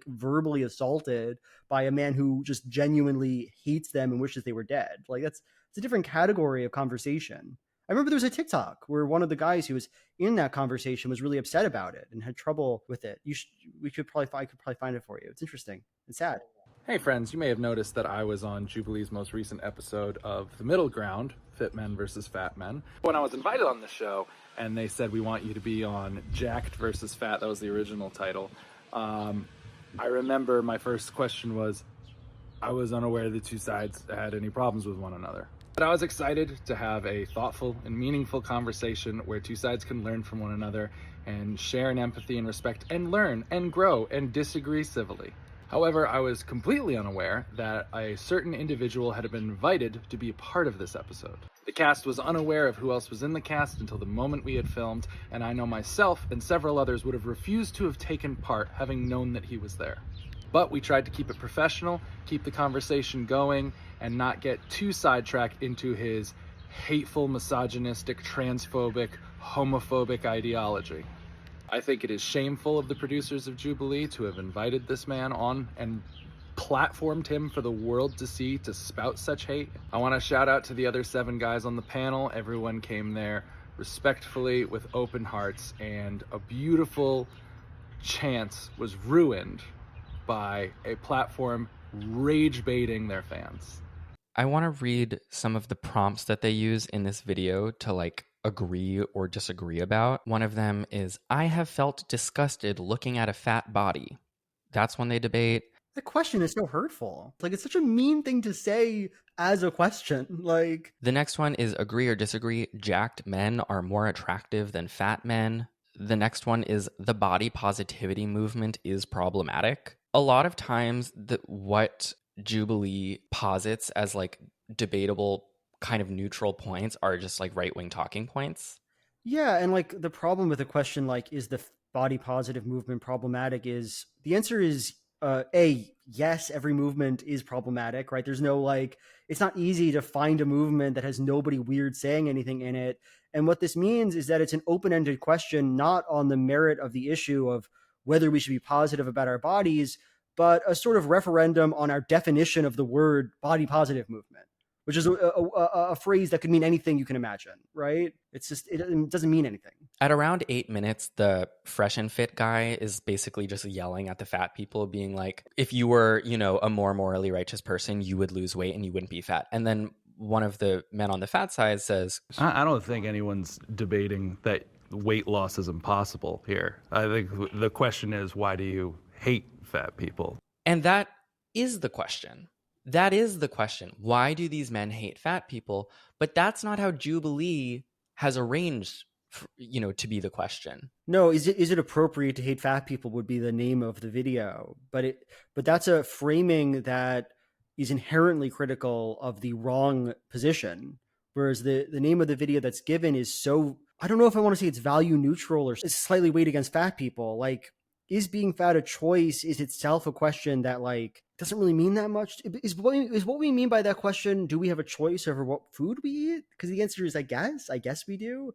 verbally assaulted by a man who just genuinely hates them and wishes they were dead. Like it's a different category of conversation. I remember there was a TikTok where one of the guys who was in that conversation was really upset about it and had trouble with it. I could probably find it for you. It's interesting. It's sad.
Hey friends, you may have noticed that I was on Jubilee's most recent episode of The Middle Ground, Fit Men versus Fat Men. When I was invited on the show and they said we want you to be on Jacked versus Fat, that was the original title, I remember my first question was, I was unaware the two sides had any problems with one another. But I was excited to have a thoughtful and meaningful conversation where two sides can learn from one another and share in empathy and respect and learn and grow and disagree civilly. However, I was completely unaware that a certain individual had been invited to be a part of this episode. The cast was unaware of who else was in the cast until the moment we had filmed, and I know myself and several others would have refused to have taken part having known that he was there. But we tried to keep it professional, keep the conversation going, and not get too sidetracked into his hateful, misogynistic, transphobic, homophobic ideology. I think it is shameful of the producers of Jubilee to have invited this man on and platformed him for the world to see to spout such hate. I want to shout out to the other 7 guys on the panel. Everyone came there respectfully with open hearts, and a beautiful chance was ruined by a platform rage baiting their fans.
I want to read some of the prompts that they use in this video to like agree or disagree about. One of them is, I have felt disgusted looking at a fat body. That's when they debate.
The question is so hurtful. Like, it's such a mean thing to say as a question. Like,
the next one is agree or disagree. Jacked men are more attractive than fat men. The next one is the body positivity movement is problematic. A lot of times what Jubilee posits as like debatable kind of neutral points are just like right-wing talking points.
Yeah, and like the problem with the question like, is the body positive movement problematic, is the answer is yes, every movement is problematic, right? There's no like, it's not easy to find a movement that has nobody weird saying anything in it. And what this means is that it's an open-ended question, not on the merit of the issue of whether we should be positive about our bodies, but a sort of referendum on our definition of the word body positive movement, which is a phrase that could mean anything you can imagine, right? It's just, it doesn't mean anything.
At around 8 minutes, the fresh and fit guy is basically just yelling at the fat people, being like, if you were, a more morally righteous person, you would lose weight and you wouldn't be fat. And then one of the men on the fat side says,
I don't think anyone's debating that weight loss is impossible here. I think the question is, why do you hate fat people?
And that is the question. That is the question. Why do these men hate fat people? But that's not how Jubilee has arranged, to be the question.
No, is it appropriate to hate fat people would be the name of the video, but that's a framing that is inherently critical of the wrong position. Whereas the name of the video that's given is so, I don't know if I want to say it's value neutral or it's slightly weighed against fat people. Like, is being fat a choice is itself a question that like doesn't really mean that much. Is what we mean by that question, do we have a choice over what food we eat? Because the answer is I guess we do.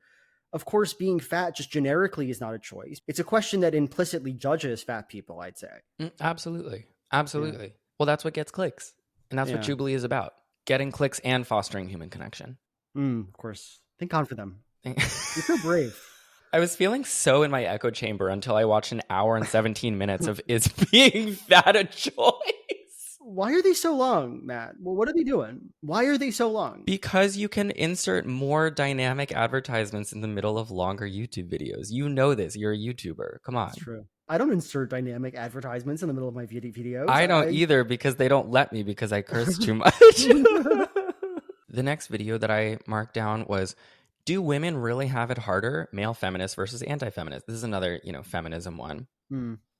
Of course, being fat just generically is not a choice. It's a question that implicitly judges fat people, I'd say.
Absolutely. Yeah. Well, that's what gets clicks. And that's what Jubilee is about. Getting clicks and fostering human connection.
Of course. Thank God for them. You're so brave.
I was feeling so in my echo chamber until I watched an hour and 17 minutes of is being fat a choice?
Why are they so long, Matt? Well, what are they doing? Why are they so long?
Because you can insert more dynamic advertisements in the middle of longer YouTube videos. You know this. You're a YouTuber. Come on.
That's true. I don't insert dynamic advertisements in the middle of my videos.
I don't either, because they don't let me because I curse too much. The next video that I marked down was, do women really have it harder? Male feminists versus anti-feminists. This is another, feminism one.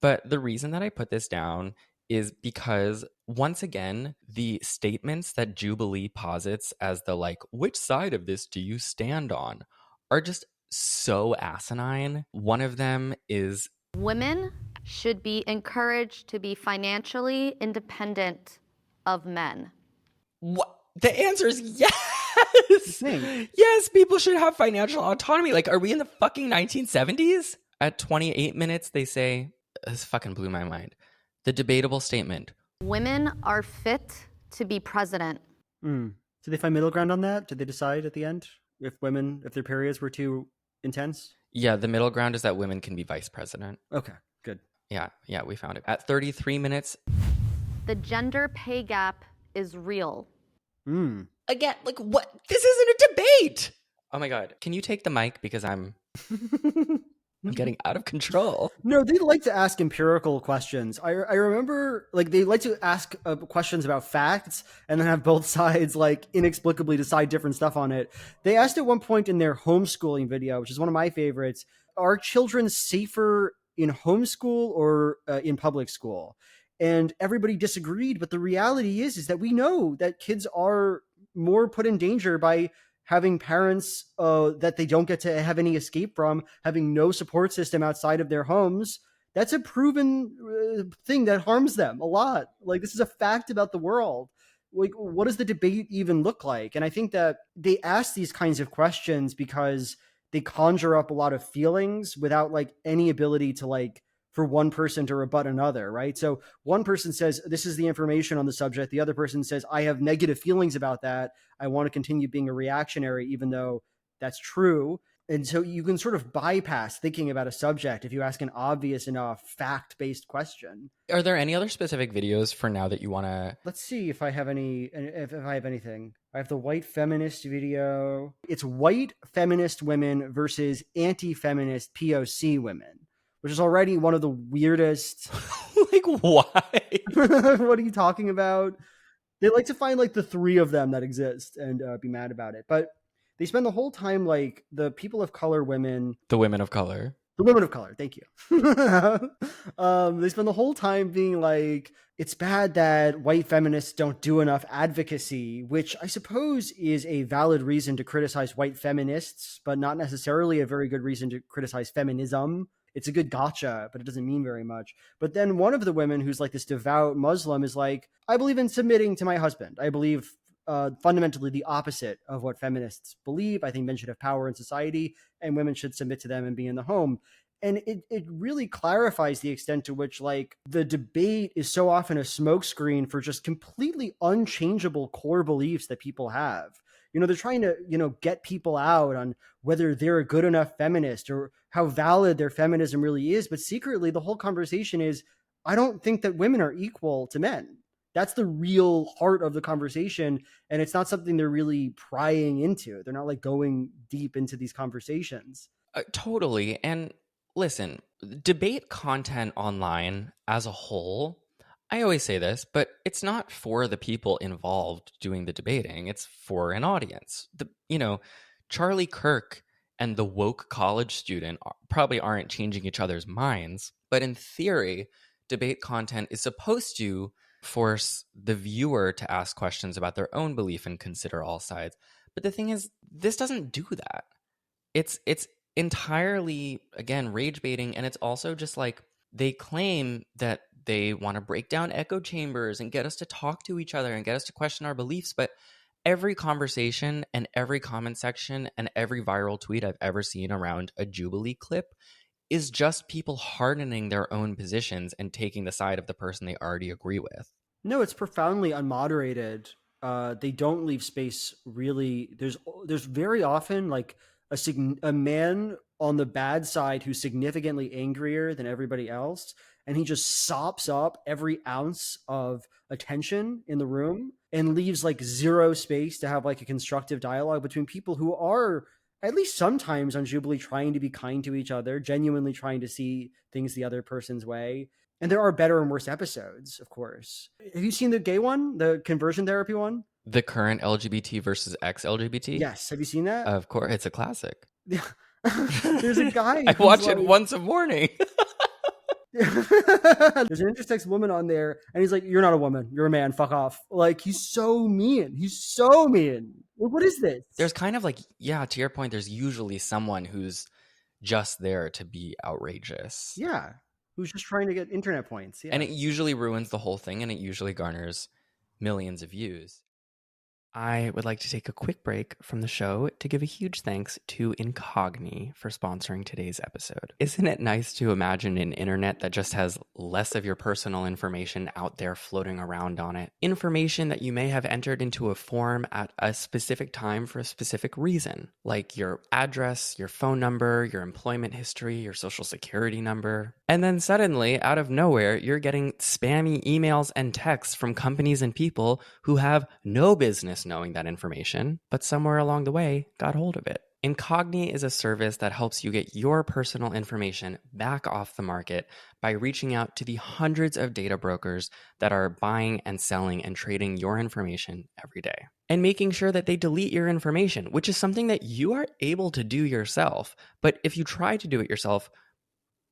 But the reason that I put this down is because, once again, the statements that Jubilee posits as the which side of this do you stand on, are just so asinine. One of them is,
women should be encouraged to be financially independent of men.
What? The answer is yes. Yes, people should have financial autonomy. Are we in the fucking 1970s? At 28 minutes, they say, this fucking blew my mind, the debatable statement,
women are fit to be president.
Did they find middle ground on that? Did they decide at the end if their periods were too intense?
Yeah, the middle ground is that women can be vice president.
Okay, good.
Yeah, we found it. At 33 minutes,
the gender pay gap is real.
Again, what? This isn't a debate. Oh my God. Can you take the mic? Because I'm getting out of control.
No, they like to ask empirical questions. I remember they like to ask questions about facts and then have both sides inexplicably decide different stuff on it. They asked at one point in their homeschooling video, which is one of my favorites, are children safer in homeschool or in public school? And everybody disagreed, but the reality is that we know that kids are more put in danger by having parents that they don't get to have any escape from, having no support system outside of their homes. That's a proven thing that harms them a lot. This is a fact about the world. What does the debate even look like? And I think that they ask these kinds of questions because they conjure up a lot of feelings without any ability to for one person to rebut another, right? So one person says, this is the information on the subject. The other person says, I have negative feelings about that. I want to continue being a reactionary, even though that's true. And so you can sort of bypass thinking about a subject if you ask an obvious enough fact-based question.
Are there any other specific videos for now that you want to...
Let's see if I have if I have anything. I have the white feminist video. It's white feminist women versus anti-feminist POC women, which is already one of the weirdest.
Why?
What are you talking about? They like to find the three of them that exist and be mad about it. But they spend the whole time the people of color women.
The women of color.
The women of color. Thank you. They spend the whole time being it's bad that white feminists don't do enough advocacy, which I suppose is a valid reason to criticize white feminists, but not necessarily a very good reason to criticize feminism. It's a good gotcha, but it doesn't mean very much. But then one of the women who's this devout Muslim is I believe in submitting to my husband. I believe fundamentally the opposite of what feminists believe. I think men should have power in society and women should submit to them and be in the home. And it really clarifies the extent to which the debate is so often a smokescreen for just completely unchangeable core beliefs that people have. They're trying to, get people out on whether they're a good enough feminist or how valid their feminism really is. But secretly, the whole conversation is, I don't think that women are equal to men. That's the real heart of the conversation. And it's not something they're really prying into. They're not going deep into these conversations.
Totally. And listen, debate content online as a whole, I always say this, but it's not for the people involved doing the debating. It's for an audience. Charlie Kirk and the woke college student probably aren't changing each other's minds, but in theory, debate content is supposed to force the viewer to ask questions about their own belief and consider all sides. But the thing is, this doesn't do that. It's entirely, again, rage baiting, and it's also just they claim that they want to break down echo chambers and get us to talk to each other and get us to question our beliefs. But every conversation and every comment section and every viral tweet I've ever seen around a Jubilee clip is just people hardening their own positions and taking the side of the person they already agree with.
No, it's profoundly unmoderated. They don't leave space really. There's very often a man on the bad side who's significantly angrier than everybody else, and he just sops up every ounce of attention in the room and leaves like zero space to have like a constructive dialogue between people who are at least sometimes on Jubilee trying to be kind to each other, genuinely trying to see things the other person's way. And there are better and worse episodes, of course. Have you seen the gay one, the conversion therapy one?
The current LGBT versus ex-LGBT?
Yes. Have you seen that?
Of course. It's a classic.
There's a guy
I watch it once a morning.
There's an intersex woman on there, and he's like, "You're not a woman. You're a man. Fuck off." Like, he's so mean. He's so mean. Like, what is this?
There's kind of like, yeah, to your point, there's usually someone who's just there to be outrageous.
Yeah. Who's just trying to get internet points. Yeah.
And it usually ruins the whole thing, and it usually garners millions of views. I would like to take a quick break from the show to give a huge thanks to Incogni for sponsoring today's episode. Isn't it nice to imagine an internet that just has less of your personal information out there floating around on it? Information that you may have entered into a form at a specific time for a specific reason, like your address, your phone number, your employment history, your social security number. And then suddenly, out of nowhere, you're getting spammy emails and texts from companies and people who have no business knowing that information, but somewhere along the way got hold of it. Incogni is a service that helps you get your personal information back off the market by reaching out to the hundreds of data brokers that are buying and selling and trading your information every day, and making sure that they delete your information, which is something that you are able to do yourself. But if you try to do it yourself,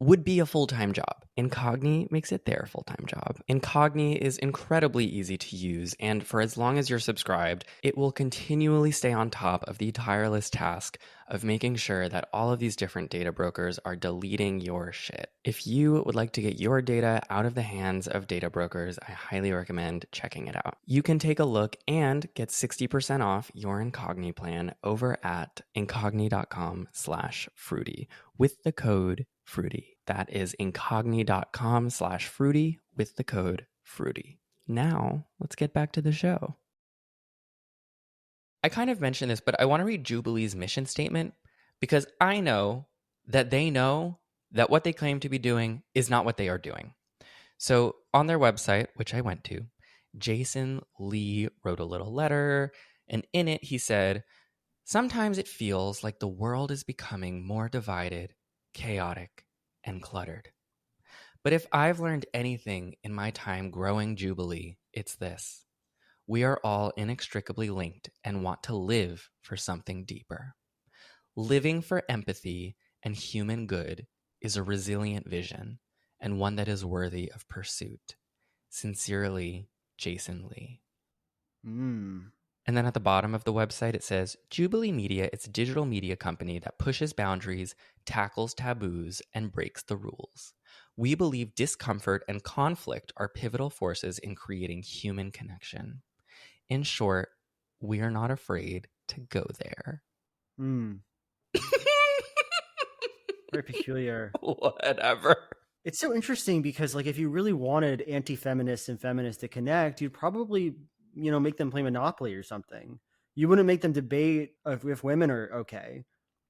would be a full-time job. Incogni makes it their full-time job. Incogni is incredibly easy to use, and for as long as you're subscribed, it will continually stay on top of the tireless task of making sure that all of these different data brokers are deleting your shit. If you would like to get your data out of the hands of data brokers, I highly recommend checking it out. You can take a look and get 60% off your Incogni plan over at incogni.com/fruity with the code Fruity. That is incogni.com/fruity with the code Fruity. Now, let's get back to the show. I kind of mentioned this, but I want to read Jubilee's mission statement because I know that they know that what they claim to be doing is not what they are doing. So on their website, which I went to, Jason Lee wrote a little letter, and in it he said, "Sometimes it feels like the world is becoming more divided, chaotic, and cluttered. But if I've learned anything in my time growing Jubilee, it's this. We are all inextricably linked and want to live for something deeper. Living for empathy and human good is a resilient vision and one that is worthy of pursuit. Sincerely, Jason Lee." And then at the bottom of the website, it says, "Jubilee Media is a digital media company that pushes boundaries, tackles taboos, and breaks the rules. We believe discomfort and conflict are pivotal forces in creating human connection. In short, we are not afraid to go there."
Very peculiar.
Whatever.
It's so interesting because, like, if you really wanted anti-feminists and feminists to connect, you'd probably, make them play Monopoly or something. You wouldn't make them debate if women are okay.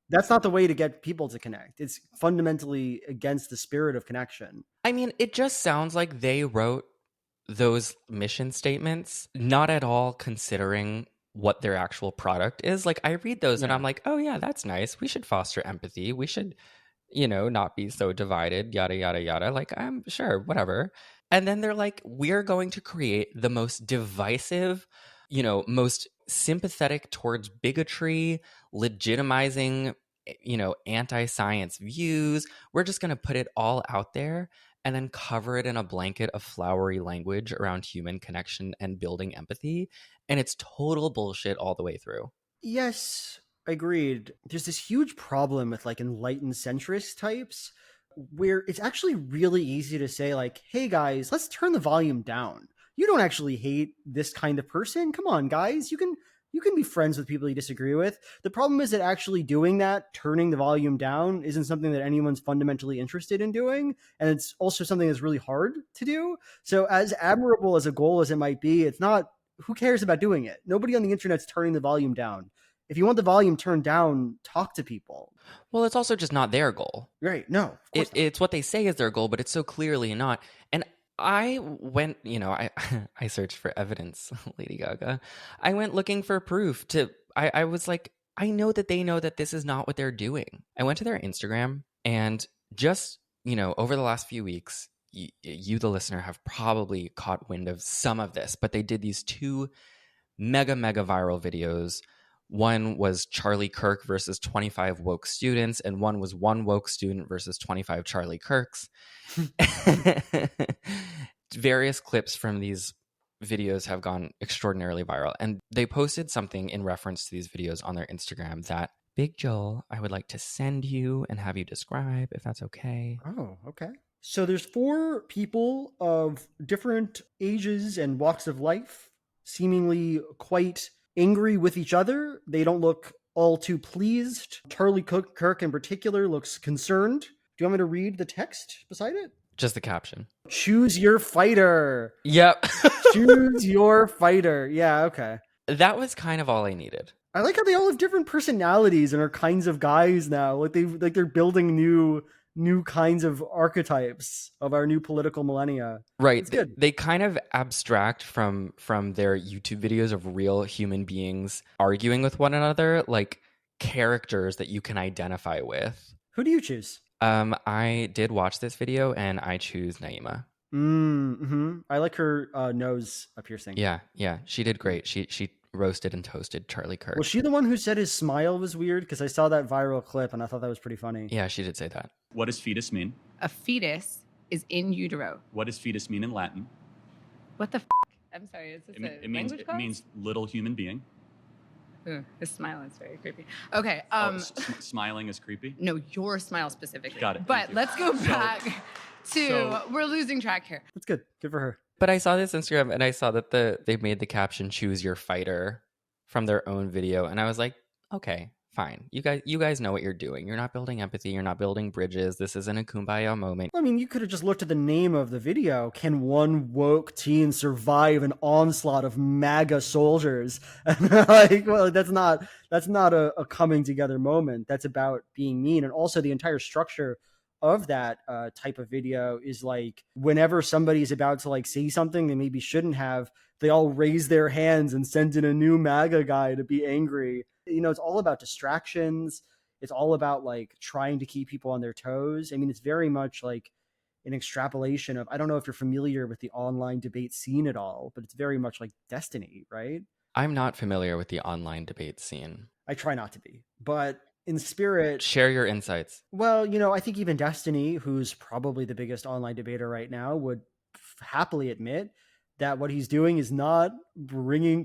That's not the way to get people to connect. It's fundamentally against the spirit of connection.
I mean, it just sounds like they wrote those mission statements not at all considering what their actual product is. Like, I read those and I'm like, oh yeah, that's nice. We should foster empathy. We should, not be so divided, yada, yada, yada. Like, I'm sure, whatever. And then they're like, we're going to create the most divisive, most sympathetic towards bigotry, legitimizing, anti-science views. We're just going to put it all out there and then cover it in a blanket of flowery language around human connection and building empathy. And it's total bullshit all the way through.
Yes, agreed. There's this huge problem with like enlightened centrist types where it's actually really easy to say like, hey guys, let's turn the volume down. You don't actually hate this kind of person. Come on, guys. You can be friends with people you disagree with. The problem is that actually doing that, turning the volume down, isn't something that anyone's fundamentally interested in doing. And it's also something that's really hard to do. So as admirable as a goal as it might be, it's not, who cares about doing it? Nobody on the internet's turning the volume down. if you want the volume turned down, talk to people.
Well, it's also just not their goal.
Right. No,
it's what they say is their goal, but it's so clearly not. And I went, I searched for evidence, Lady Gaga. I went looking for proof I was like, I know that they know that this is not what they're doing. I went to their Instagram and just, over the last few weeks, you, the listener, have probably caught wind of some of this, but they did these 2 mega viral videos. One was Charlie Kirk versus 25 woke students, and one was 1 woke student versus 25 Charlie Kirks. Various clips from these videos have gone extraordinarily viral, and they posted something in reference to these videos on their Instagram that, Big Joel, I would like to send you and have you describe, if that's okay.
Oh, okay. So there's 4 people of different ages and walks of life, seemingly quite angry with each other. They don't look all too pleased. Charlie Kirk in particular looks concerned. Do you want me to read the text beside it?
Just the caption.
Choose your fighter.
Yep.
Choose your fighter. Yeah, okay.
That was kind of all I needed.
I like how they all have different personalities and are kinds of guys now. Like they're building new kinds of archetypes of our new political millennia.
Right.
It's good.
They kind of abstract from their YouTube videos of real human beings arguing with one another, like characters that you can identify with.
Who do you choose?
I did watch this video and I choose Naima.
Mm-hmm. I like her nose piercing.
Yeah. She did great. She roasted and toasted Charlie Kirk.
Was she the one who said his smile was weird? Because I saw that viral clip and I thought that was pretty funny.
Yeah, she did say that.
What does fetus mean?
A fetus is in utero.
What does fetus mean in Latin?
What the f? I'm sorry, is this
It means little human being.
Ooh, his smile is very creepy. Okay.
Smiling is creepy?
No, your smile specifically.
Got it.
But let's go back to, we're losing track here.
That's good. Good for her.
But I saw this Instagram and I saw that they made the caption "Choose your fighter" from their own video, and I was like, okay, fine. You guys know what you're doing. You're not building empathy. You're not building bridges. This isn't a kumbaya moment.
I mean, you could have just looked at the name of the video. Can one woke teen survive an onslaught of MAGA soldiers? Like, well, that's not a coming together moment. That's about being mean, and also the entire structure of that type of video is like whenever somebody's about to like say something they maybe shouldn't have, they all raise their hands and send in a new MAGA guy to be angry. It's all about distractions. It's all about like trying to keep people on their toes. I mean, it's very much like an extrapolation of, I don't know if you're familiar with the online debate scene at all, but it's very much like Destiny, right?
I'm not familiar with the online debate scene.
I try not to be, but in spirit,
share your insights.
Well, I think even Destiny, who's probably the biggest online debater right now, would happily admit that what he's doing is not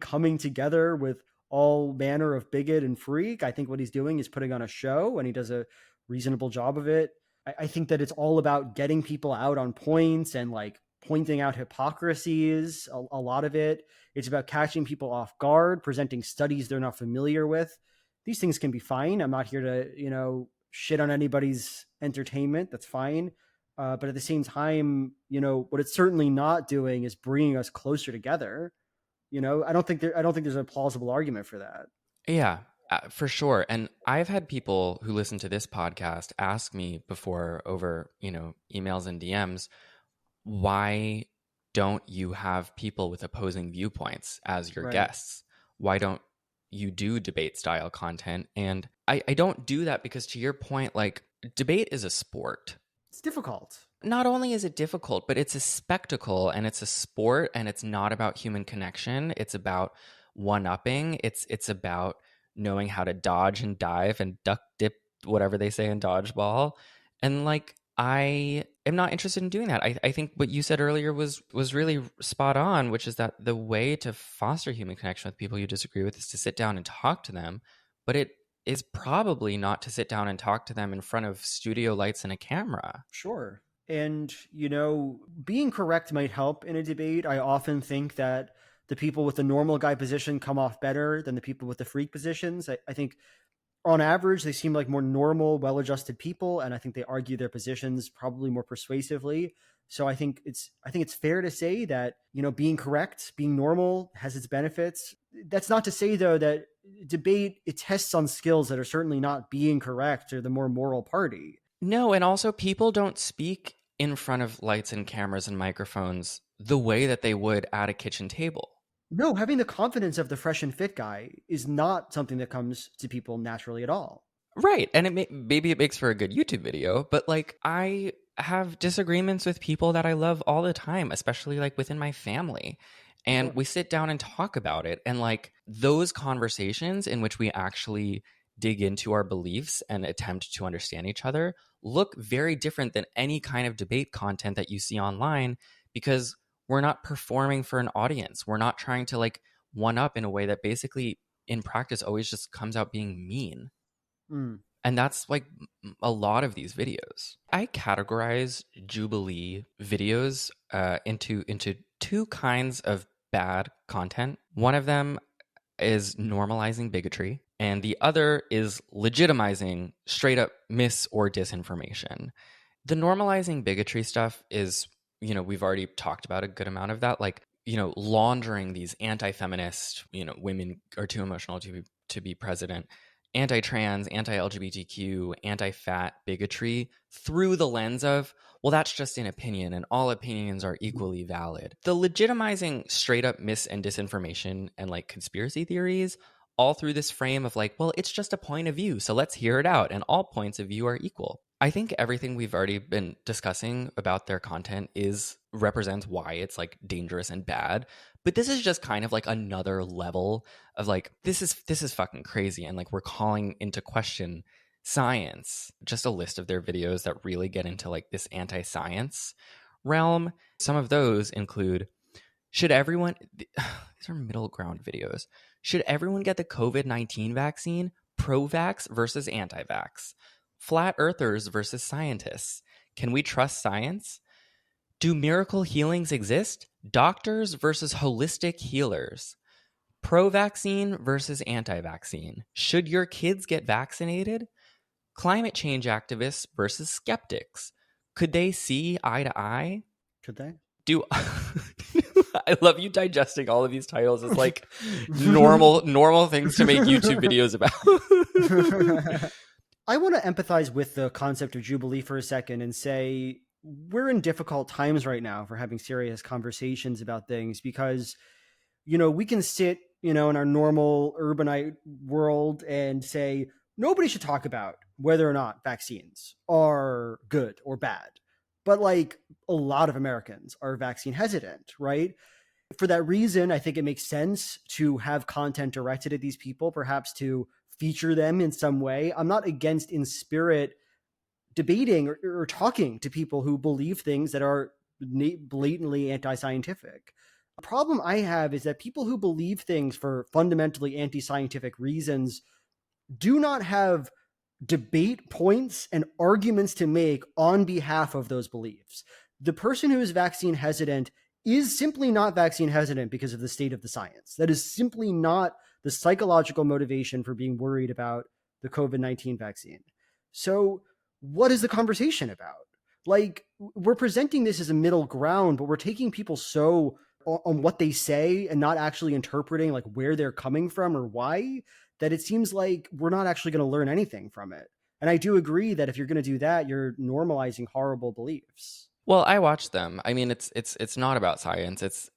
coming together with all manner of bigot and freak. I think what he's doing is putting on a show, and he does a reasonable job of it. I think that it's all about getting people out on points and like pointing out hypocrisies. A lot of it. It's about catching people off guard, presenting studies they're not familiar with. These things can be fine. I'm not here to, shit on anybody's entertainment. That's fine. But at the same time, what it's certainly not doing is bringing us closer together. I don't think there's a plausible argument for that.
Yeah, for sure. And I've had people who listen to this podcast ask me before over, emails and DMs, why don't you have people with opposing viewpoints as your guests? Why don't you do debate style content? And I don't do that because, to your point, like, debate is a sport.
It's difficult.
Not only is it difficult, but it's a spectacle and it's a sport, and it's not about human connection. It's about one-upping. It's about knowing how to dodge and dive and duck dip, whatever they say in dodgeball. And like, I am not interested in doing that. I think what you said earlier was really spot on, which is that the way to foster human connection with people you disagree with is to sit down and talk to them. But it is probably not to sit down and talk to them in front of studio lights and a camera.
Sure. And, being correct might help in a debate. I often think that the people with the normal guy position come off better than the people with the freak positions. I think on average, they seem like more normal, well-adjusted people, and I think they argue their positions probably more persuasively. So I think it's fair to say that, being correct, being normal has its benefits. That's not to say, though, that debate, it tests on skills that are certainly not being correct or the more moral party.
No, and also people don't speak in front of lights and cameras and microphones the way that they would at a kitchen table.
No, having the confidence of the fresh and fit guy is not something that comes to people naturally at all.
Right. And maybe it makes for a good YouTube video, but like I have disagreements with people that I love all the time, especially like within my family. And we sit down and talk about it. And like those conversations in which we actually dig into our beliefs and attempt to understand each other look very different than any kind of debate content that you see online, because we're not performing for an audience. We're not trying to like one up in a way that basically in practice always just comes out being mean. And that's like a lot of these videos. I categorize Jubilee videos into two kinds of bad content. One of them is normalizing bigotry, and the other is legitimizing straight up mis or disinformation. The normalizing bigotry stuff is, you know, we've already talked about a good amount of that, like, you know, laundering these anti-feminist, you know, women are too emotional to be president, anti-trans, anti-LGBTQ, anti-fat bigotry through the lens of, well, that's just an opinion and all opinions are equally valid. The legitimizing straight up mis and disinformation and like conspiracy theories all through this frame of like, well, it's just a point of view, so let's hear it out and all points of view are equal. I think everything we've already been discussing about their content represents why it's like dangerous and bad. But this is just kind of like another level of like, this is fucking crazy. And like, we're calling into question science. Just a list of their videos that really get into like this anti-science realm. Some of those include, these are middle ground videos. Should everyone get the COVID-19 vaccine? Pro-vax versus anti-vax. Flat earthers versus scientists. Can we trust science? Do miracle healings exist? Doctors versus holistic healers. Pro-vaccine versus anti-vaccine. Should your kids get vaccinated? Climate change activists versus skeptics. Could they see eye to eye?
Could they?
I love you digesting all of these titles as like normal things to make YouTube videos about.
I want to empathize with the concept of Jubilee for a second and say we're in difficult times right now for having serious conversations about things because, you know, we can sit, you know, in our normal urbanite world and say nobody should talk about whether or not vaccines are good or bad. But like a lot of Americans are vaccine hesitant, right? For that reason, I think it makes sense to have content directed at these people, perhaps to feature them in some way. I'm not against in spirit debating or talking to people who believe things that are blatantly anti-scientific. The problem I have is that people who believe things for fundamentally anti-scientific reasons do not have debate points and arguments to make on behalf of those beliefs. The person who is vaccine hesitant is simply not vaccine hesitant because of the state of the science. That is simply not the psychological motivation for being worried about the COVID-19 vaccine. So what is the conversation about? Like, we're presenting this as a middle ground, but we're taking people so on what they say and not actually interpreting like where they're coming from or why, that it seems like we're not actually going to learn anything from it. And I do agree that if you're going to do that, you're normalizing horrible beliefs.
Well, I watch them. I mean, it's not about science. It's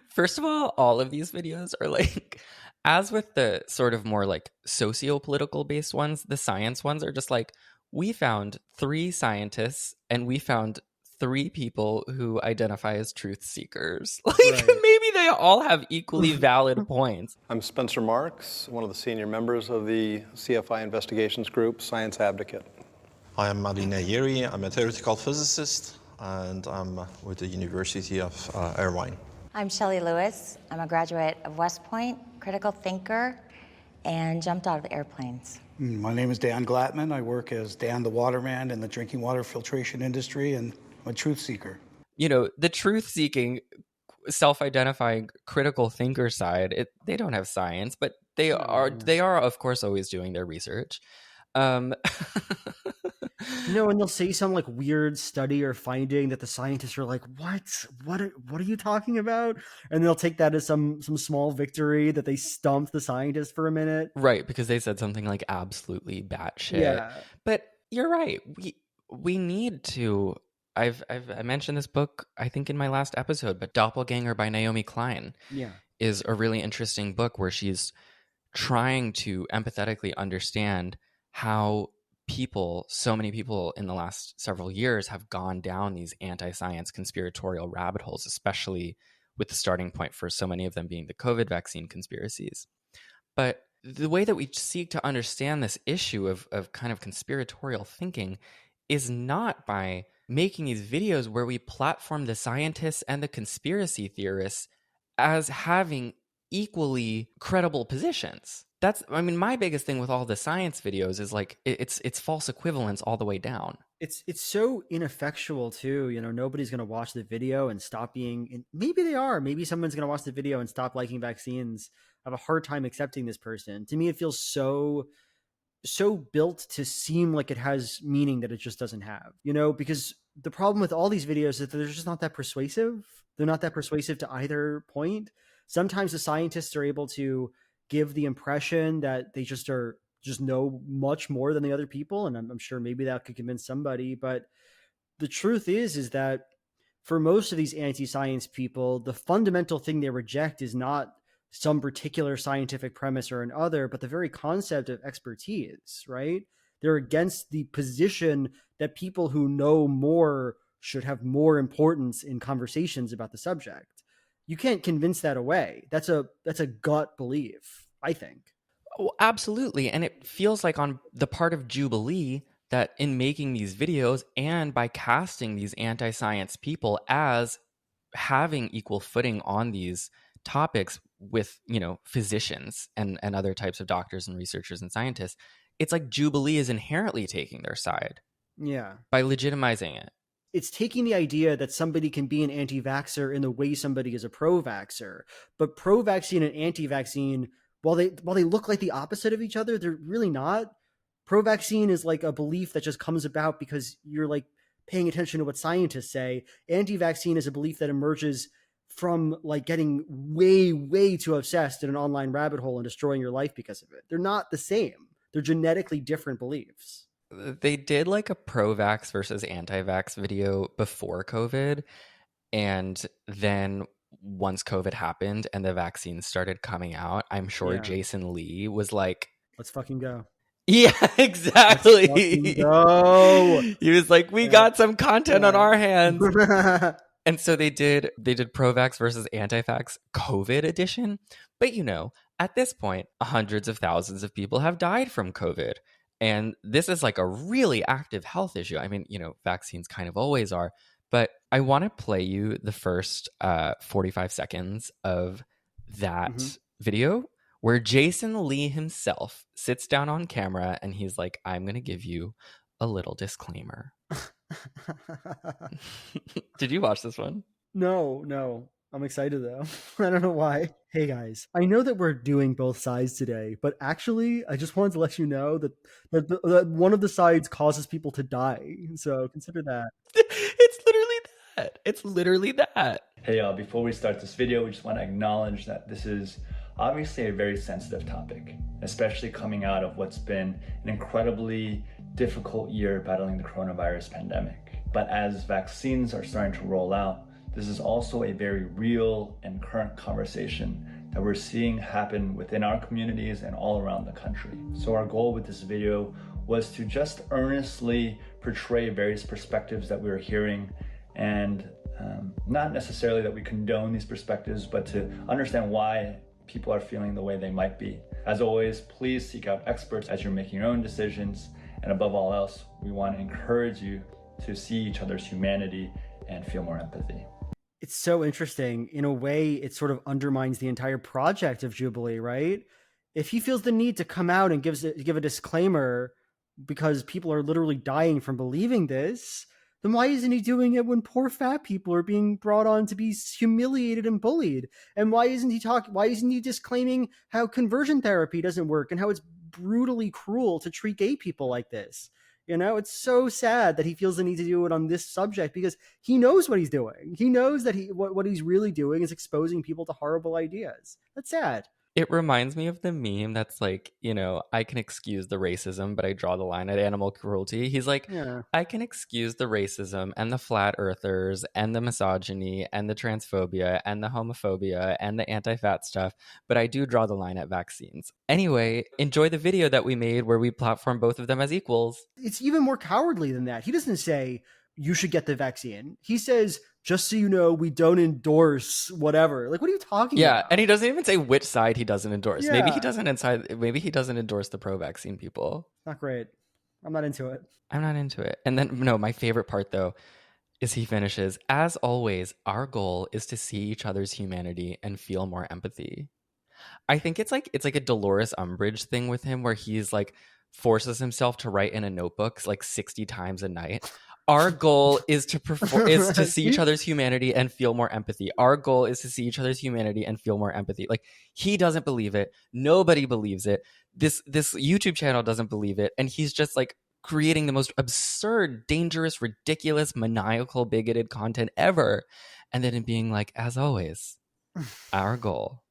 first of all of these videos are like, as with the sort of more like socio-political based ones, the science ones are just like, we found 3 scientists and we found 3 people who identify as truth seekers. Like, right. Maybe they all have equally valid points.
I'm Spencer Marks, one of the senior members of the CFI Investigations Group, Science Advocate.
I am Marina Yeri. I'm a theoretical physicist, and I'm with the University of Irvine.
I'm Shelley Lewis. I'm a graduate of West Point, critical thinker, and jumped out of airplanes.
My name is Dan Glattman. I work as Dan the Waterman in the drinking water filtration industry, and I'm a truth seeker.
You know, the truth-seeking, self-identifying critical thinker side, they don't have science, but they are, of course, always doing their research.
And they'll say some like weird study or finding that the scientists are like, what are you talking about? And they'll take that as some small victory that they stumped the scientists for a minute.
Right, because they said something like absolutely batshit.
Yeah.
But you're right. We need to. I mentioned this book, I think, in my last episode, but Doppelganger by Naomi Klein is a really interesting book where she's trying to empathetically understand how so many people in the last several years have gone down these anti-science conspiratorial rabbit holes, especially with the starting point for so many of them being the COVID vaccine conspiracies. But the way that we seek to understand this issue of kind of conspiratorial thinking is not by making these videos where we platform the scientists and the conspiracy theorists as having equally credible positions. My biggest thing with all the science videos is like it's false equivalence all the way down.
It's so ineffectual too. Nobody's going to watch the video and stop being. Maybe they are. Maybe someone's going to watch the video and stop liking vaccines. I have a hard time accepting this person. To me, it feels so built to seem like it has meaning that it just doesn't have. Because the problem with all these videos is that they're just not that persuasive. They're not that persuasive to either point. Sometimes the scientists are able to give the impression that they just know much more than the other people, and I'm sure maybe that could convince somebody. But the truth is that for most of these anti-science people, the fundamental thing they reject is not some particular scientific premise or another, but the very concept of expertise, right? They're against the position that people who know more should have more importance in conversations about the subject. You can't convince that away. That's a gut belief, I think.
Oh, absolutely. And it feels like on the part of Jubilee that in making these videos and by casting these anti-science people as having equal footing on these topics with, physicians and other types of doctors and researchers and scientists, it's like Jubilee is inherently taking their side.
Yeah.
By legitimizing it.
It's taking the idea that somebody can be an anti-vaxxer in the way somebody is a pro-vaxxer. But pro-vaccine and anti-vaccine, while they look like the opposite of each other, they're really not. Pro-vaccine is like a belief that just comes about because you're like paying attention to what scientists say. Anti-vaccine is a belief that emerges from like getting way, way too obsessed in an online rabbit hole and destroying your life because of it. They're not the same. They're genetically different beliefs.
They did like a pro-vax versus anti-vax video before COVID. And then once COVID happened and the vaccines started coming out, I'm sure Jason Lee was like,
let's fucking go.
Yeah, exactly.
Let's fucking go.
He was like, we got some content on our hands. And so they did pro-vax versus anti-vax COVID edition. But at this point, hundreds of thousands of people have died from COVID. And this is like a really active health issue. I mean, vaccines kind of always are. But I want to play you the first 45 seconds of that video where Jason Lee himself sits down on camera and he's like, I'm going to give you a little disclaimer. Did you watch this one?
No. I'm excited though. I don't know why. Hey guys, I know that we're doing both sides today, but actually I just wanted to let you know that one of the sides causes people to die. So consider that.
It's literally that. It's literally that.
Hey y'all, before we start this video, we just want to acknowledge that this is obviously a very sensitive topic, especially coming out of what's been an incredibly difficult year battling the coronavirus pandemic. But as vaccines are starting to roll out, this is also a very real and current conversation that we're seeing happen within our communities and all around the country. So our goal with this video was to just earnestly portray various perspectives that we were hearing, and not necessarily that we condone these perspectives, but to understand why people are feeling the way they might be. As always, please seek out experts as you're making your own decisions. And above all else, we want to encourage you to see each other's humanity and feel more empathy.
It's so interesting. In a way, it sort of undermines the entire project of Jubilee, right? If he feels the need to come out and give a disclaimer because people are literally dying from believing this, then why isn't he doing it when poor fat people are being brought on to be humiliated and bullied? And why isn't he disclaiming how conversion therapy doesn't work and how it's brutally cruel to treat gay people like this? You know, it's so sad that he feels the need to do it on this subject because he knows what he's doing. He knows that what he's really doing is exposing people to horrible ideas. That's sad.
It reminds me of the meme that's like, you know, I can excuse the racism, but I draw the line at animal cruelty. He's like,
Yeah.
I can excuse the racism and the flat earthers and the misogyny and the transphobia and the homophobia and the anti-fat stuff, but I do draw the line at vaccines. Anyway, enjoy the video that we made where we platform both of them as equals.
It's even more cowardly than that. He doesn't say you should get the vaccine. He says, just so you know, we don't endorse whatever. Like, what are you talking about?
Yeah, and he doesn't even say which side he doesn't endorse.
Yeah.
Maybe he doesn't endorse the pro-vaccine people.
Not great. I'm not into it.
I'm not into it. And then, no, my favorite part, though, is he finishes, as always, our goal is to see each other's humanity and feel more empathy. I think it's like a Dolores Umbridge thing with him where he's like forces himself to write in a notebook like 60 times a night. Our goal is to see each other's humanity and feel more empathy. Our goal is to see each other's humanity and feel more empathy. Like, he doesn't believe it. Nobody believes it. This YouTube channel doesn't believe it. And he's just like creating the most absurd, dangerous, ridiculous, maniacal, bigoted content ever. And then being like, as always, our goal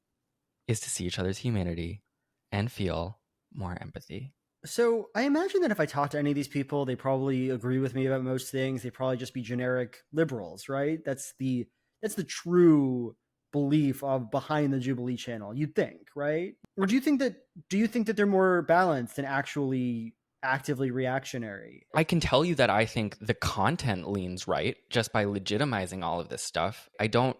is to see each other's humanity and feel more empathy.
So I imagine that if I talk to any of these people, they probably agree with me about most things. They probably just be generic liberals, right? That's the true belief of behind the Jubilee channel, you'd think, right? Or do you think that they're more balanced and actually actively reactionary?
I can tell you that I think the content leans right just by legitimizing all of this stuff. I don't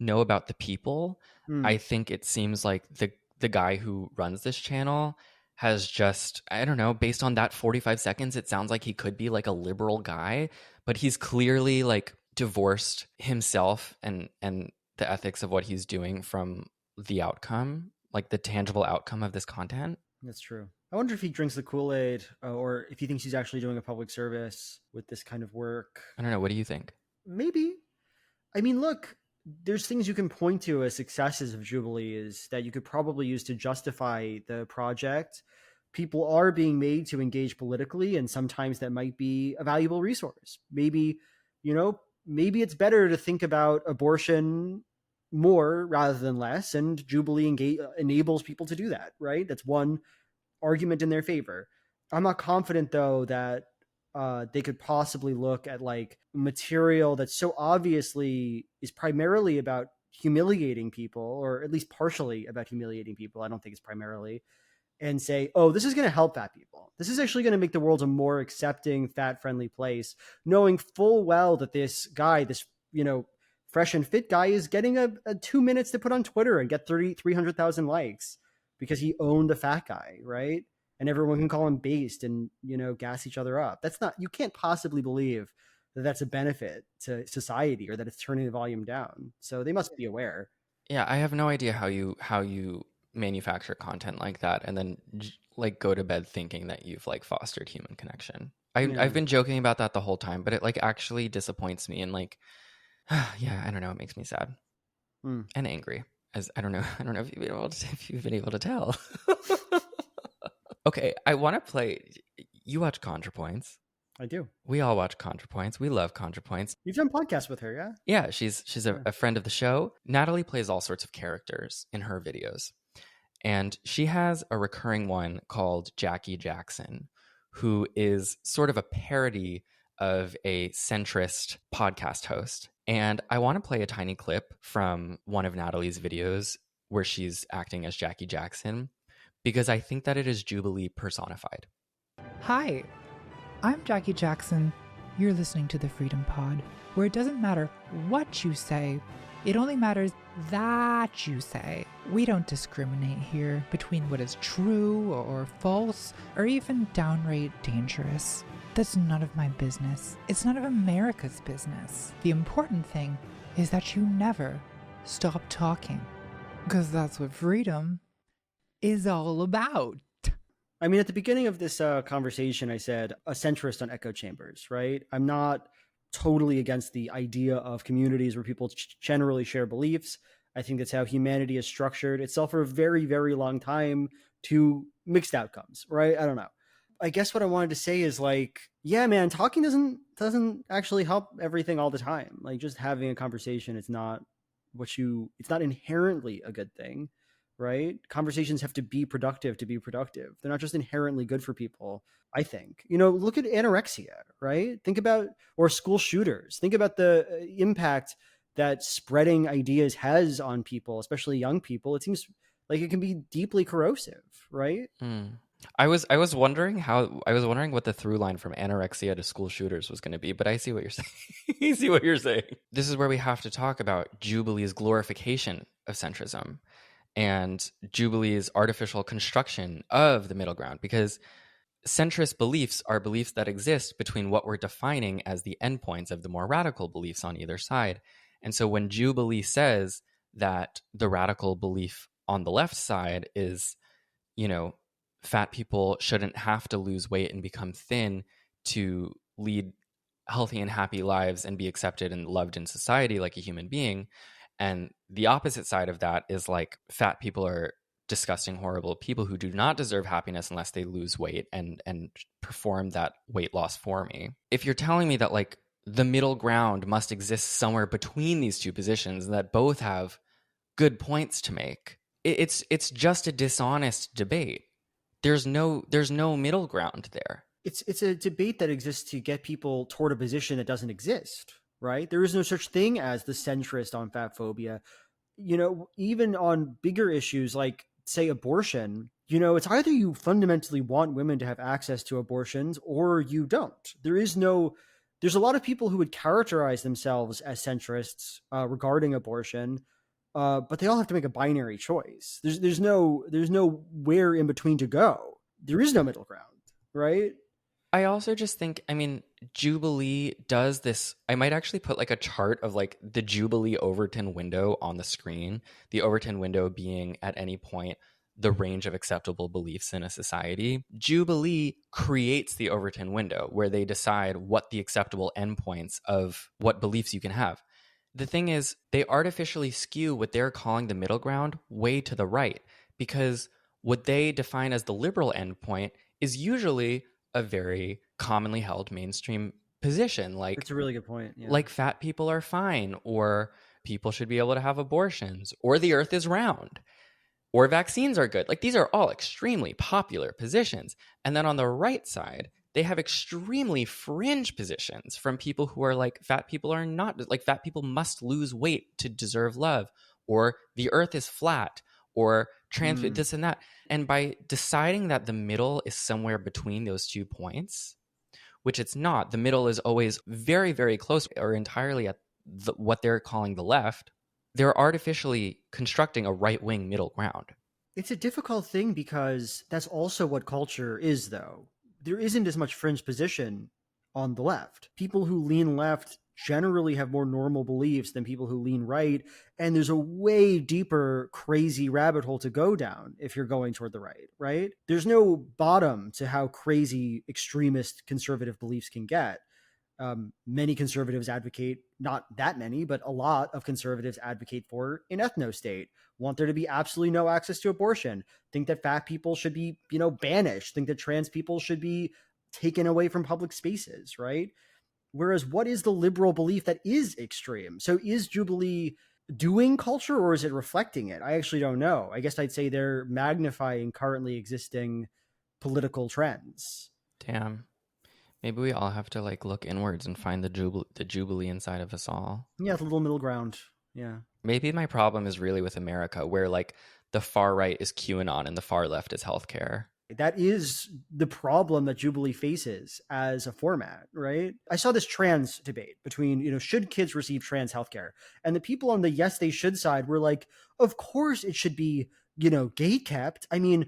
know about the people. I think it seems like the guy who runs this channel has just, I don't know, based on that 45 seconds, it sounds like he could be like a liberal guy, but he's clearly like divorced himself and the ethics of what he's doing from the outcome, like the tangible outcome of this content.
That's true. I wonder if he drinks the Kool-Aid or if he thinks he's actually doing a public service with this kind of work.
I don't know. What do you think?
Maybe. I mean, look, there's things you can point to as successes of Jubilee is that you could probably use to justify the project. People are being made to engage politically, and sometimes that might be a valuable resource. Maybe, maybe it's better to think about abortion more rather than less, and Jubilee enables people to do that, right? That's one argument in their favor. I'm not confident, though, that they could possibly look at like material that so obviously is primarily about humiliating people, or at least partially about humiliating people. I don't think it's primarily, and say, oh, this is going to help fat people. This is actually going to make the world a more accepting, fat-friendly place, knowing full well that this guy, this, fresh and fit guy is getting a 2 minutes to put on Twitter and get 300,000 likes because he owned a fat guy, right? And everyone can call him based and, gas each other up. That's not, you can't possibly believe that that's a benefit to society or that it's turning the volume down. So they must be aware.
Yeah, I have no idea how you manufacture content like that and then like go to bed thinking that you've like fostered human connection. I've been joking about that the whole time, but it like actually disappoints me and like, yeah, I don't know. It makes me sad and angry. As I don't know if you've been able to tell. Okay, I want to play. You watch ContraPoints.
I do.
We all watch ContraPoints. We love ContraPoints.
You've done podcasts with her, yeah?
Yeah, she's a friend of the show. Natalie plays all sorts of characters in her videos. And she has a recurring one called Jackie Jackson, who is sort of a parody of a centrist podcast host. And I want to play a tiny clip from one of Natalie's videos where she's acting as Jackie Jackson, because I think that it is Jubilee personified.
Hi, I'm Jackie Jackson. You're listening to the Freedom Pod, where it doesn't matter what you say, it only matters that you say. We don't discriminate here between what is true or false or even downright dangerous. That's none of my business. It's none of America's business. The important thing is that you never stop talking, because that's what freedom is all about.
I mean, at the beginning of this conversation, I said a centrist on echo chambers, right? I'm not totally against the idea of communities where people generally share beliefs. I think that's how humanity has structured itself for a very, very long time to mixed outcomes, right? I don't know. I guess what I wanted to say is like, yeah, man, talking doesn't actually help everything all the time. Like just having a conversation, it's not inherently a good thing, right? Conversations have to be productive to be productive. They're not just inherently good for people, I think. Look at anorexia, right? Think about, or school shooters. Think about the impact that spreading ideas has on people, especially young people. It seems like it can be deeply corrosive, right?
I was wondering what the through line from anorexia to school shooters was going to be, but I see what you're saying. I see what you're saying. This is where we have to talk about Jubilee's glorification of centrism and Jubilee's artificial construction of the middle ground, because centrist beliefs are beliefs that exist between what we're defining as the endpoints of the more radical beliefs on either side. And so when Jubilee says that the radical belief on the left side is, fat people shouldn't have to lose weight and become thin to lead healthy and happy lives and be accepted and loved in society like a human being. And the opposite side of that is like fat people are disgusting, horrible people who do not deserve happiness unless they lose weight and perform that weight loss for me. If you're telling me that like the middle ground must exist somewhere between these two positions, that both have good points to make, it's just a dishonest debate. There's no middle ground there.
It's a debate that exists to get people toward a position that doesn't exist, right? There is no such thing as the centrist on fat phobia. Even on bigger issues like, say, abortion, it's either you fundamentally want women to have access to abortions or you don't. There's a lot of people who would characterize themselves as centrists regarding abortion, but they all have to make a binary choice. There's no where in between to go. There is no middle ground, right?
I also just think, Jubilee does this. I might actually put like a chart of like the Jubilee Overton window on the screen. The Overton window being at any point the range of acceptable beliefs in a society. Jubilee creates the Overton window where they decide what the acceptable endpoints of what beliefs you can have. The thing is, they artificially skew what they're calling the middle ground way to the right, because what they define as the liberal endpoint is usually a very commonly held mainstream position. Like,
it's a really good point. Yeah.
Like fat people are fine, or people should be able to have abortions, or the earth is round, or vaccines are good. Like, these are all extremely popular positions. And then on the right side, they have extremely fringe positions from people who are like, fat people are not, like, fat people must lose weight to deserve love, or the earth is flat, or trans, this and that. And by deciding that the middle is somewhere between those 2 points, which it's not, the middle is always very, very close or entirely at what they're calling the left, they're artificially constructing a right-wing middle ground.
It's a difficult thing because that's also what culture is, though. There isn't as much fringe position on the left. People who lean left generally have more normal beliefs than people who lean right, and there's a way deeper crazy rabbit hole to go down if you're going toward the right? There's no bottom to how crazy extremist conservative beliefs can get. Many conservatives advocate, not that many, but a lot of conservatives advocate for an ethno-state, want there to be absolutely no access to abortion, think that fat people should be, banished, think that trans people should be taken away from public spaces, right? Whereas what is the liberal belief that is extreme? So is Jubilee doing culture or is it reflecting it? I actually don't know. I guess I'd say they're magnifying currently existing political trends.
Damn. Maybe we all have to like look inwards and find the Jubilee inside of us all.
Yeah, the little middle ground. Yeah.
Maybe my problem is really with America, where like the far right is QAnon and the far left is healthcare.
That is the problem that Jubilee faces as a format, right? I saw this trans debate between, should kids receive trans healthcare? And the people on the yes, they should side were like, of course it should be, gate kept. I mean,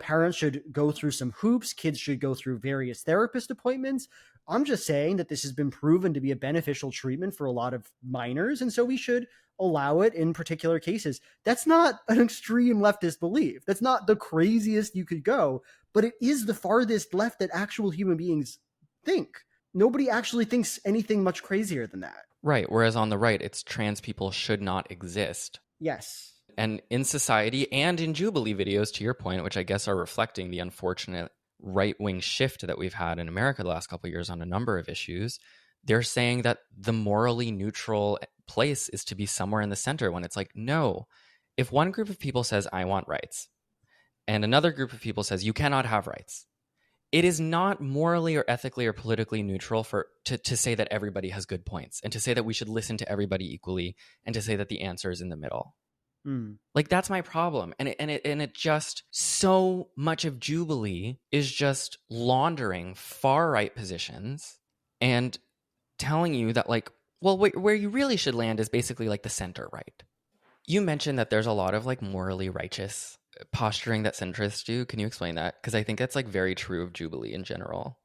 parents should go through some hoops. Kids should go through various therapist appointments. I'm just saying that this has been proven to be a beneficial treatment for a lot of minors. And so we should allow it in particular cases. That's not an extreme leftist belief. That's not the craziest you could go, but it is the farthest left that actual human beings think. Nobody actually thinks anything much crazier than that.
Right. Whereas on the right, it's trans people should not exist.
Yes.
And in society and in Jubilee videos, to your point, which I guess are reflecting the unfortunate right-wing shift that we've had in America the last couple of years on a number of issues, they're saying that the morally neutral place is to be somewhere in the center, when it's like, no, if one group of people says, I want rights, and another group of people says, you cannot have rights, it is not morally or ethically or politically neutral to say that everybody has good points, and to say that we should listen to everybody equally, and to say that the answer is in the middle. Like, that's my problem. And it just, so much of Jubilee is just laundering far right positions and telling you that, like, well, where you really should land is basically like the center right. You mentioned that there's a lot of like morally righteous posturing that centrists do. Can you explain that? Because I think that's like very true of Jubilee in general.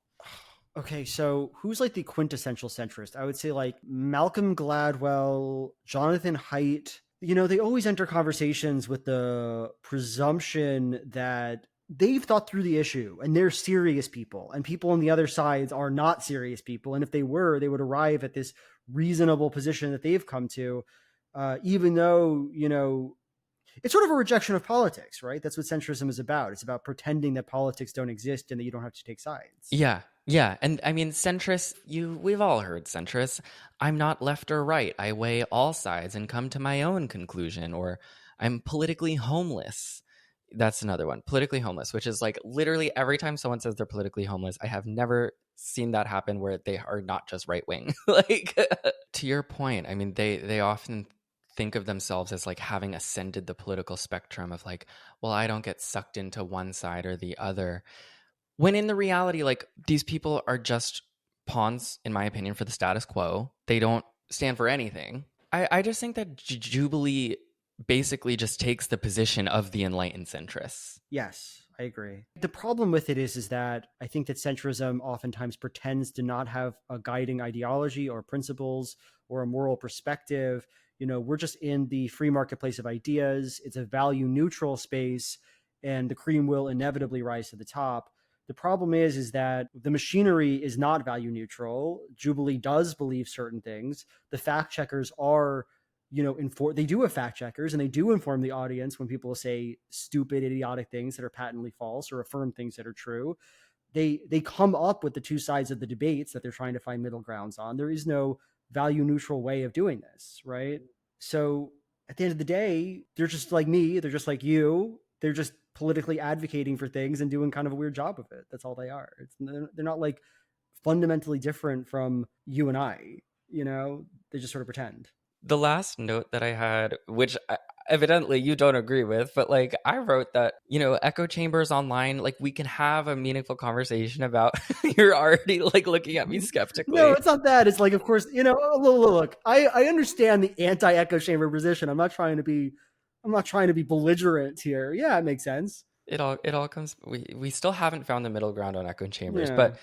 Okay, so who's like the quintessential centrist? I would say like Malcolm Gladwell, Jonathan Haidt. You know, they always enter conversations with the presumption that they've thought through the issue and they're serious people, and people on the other sides are not serious people. And if they were, they would arrive at this reasonable position that they've come to, even though, you know, it's sort of a rejection of politics, right? That's what centrism is about. It's about pretending that politics don't exist and that you don't have to take sides.
Yeah. Yeah. And I mean, centrists, we've all heard centrists. I'm not left or right. I weigh all sides and come to my own conclusion. Or I'm politically homeless. That's another one. Politically homeless, which is like literally every time someone says they're politically homeless, I have never seen that happen where they are not just right wing. Like, to your point, I mean, they often think of themselves as like having ascended the political spectrum of like, well, I don't get sucked into one side or the other. When in the reality, like, these people are just pawns, in my opinion, for the status quo. They don't stand for anything. I just think that Jubilee basically just takes the position of the enlightened centrists.
Yes, I agree. The problem with it is that I think that centrism oftentimes pretends to not have a guiding ideology or principles or a moral perspective. You know, we're just in the free marketplace of ideas. It's a value neutral space, and the cream will inevitably rise to the top. The problem is that the machinery is not value neutral. Jubilee does believe certain things. The fact checkers are, you know, they do have fact checkers, and they do inform the audience when people say stupid, idiotic things that are patently false or affirm things that are true. They come up with the two sides of the debates that they're trying to find middle grounds on. There is no value neutral way of doing this, right? So at the end of the day, they're just like me. They're just like you. They're just politically advocating for things and doing kind of a weird job of it. That's all they are. They're not like fundamentally different from you and I, you know, they just sort of pretend.
The last note that I had, which evidently you don't agree with, but like I wrote that, you know, echo chambers online, like we can have a meaningful conversation about. You're already like looking at me skeptically.
No, it's not that. It's like, of course, you know, look, I understand the anti-echo chamber position. I'm not trying to be belligerent here. Yeah, it makes sense.
It all comes. We still haven't found the middle ground on echo chambers, but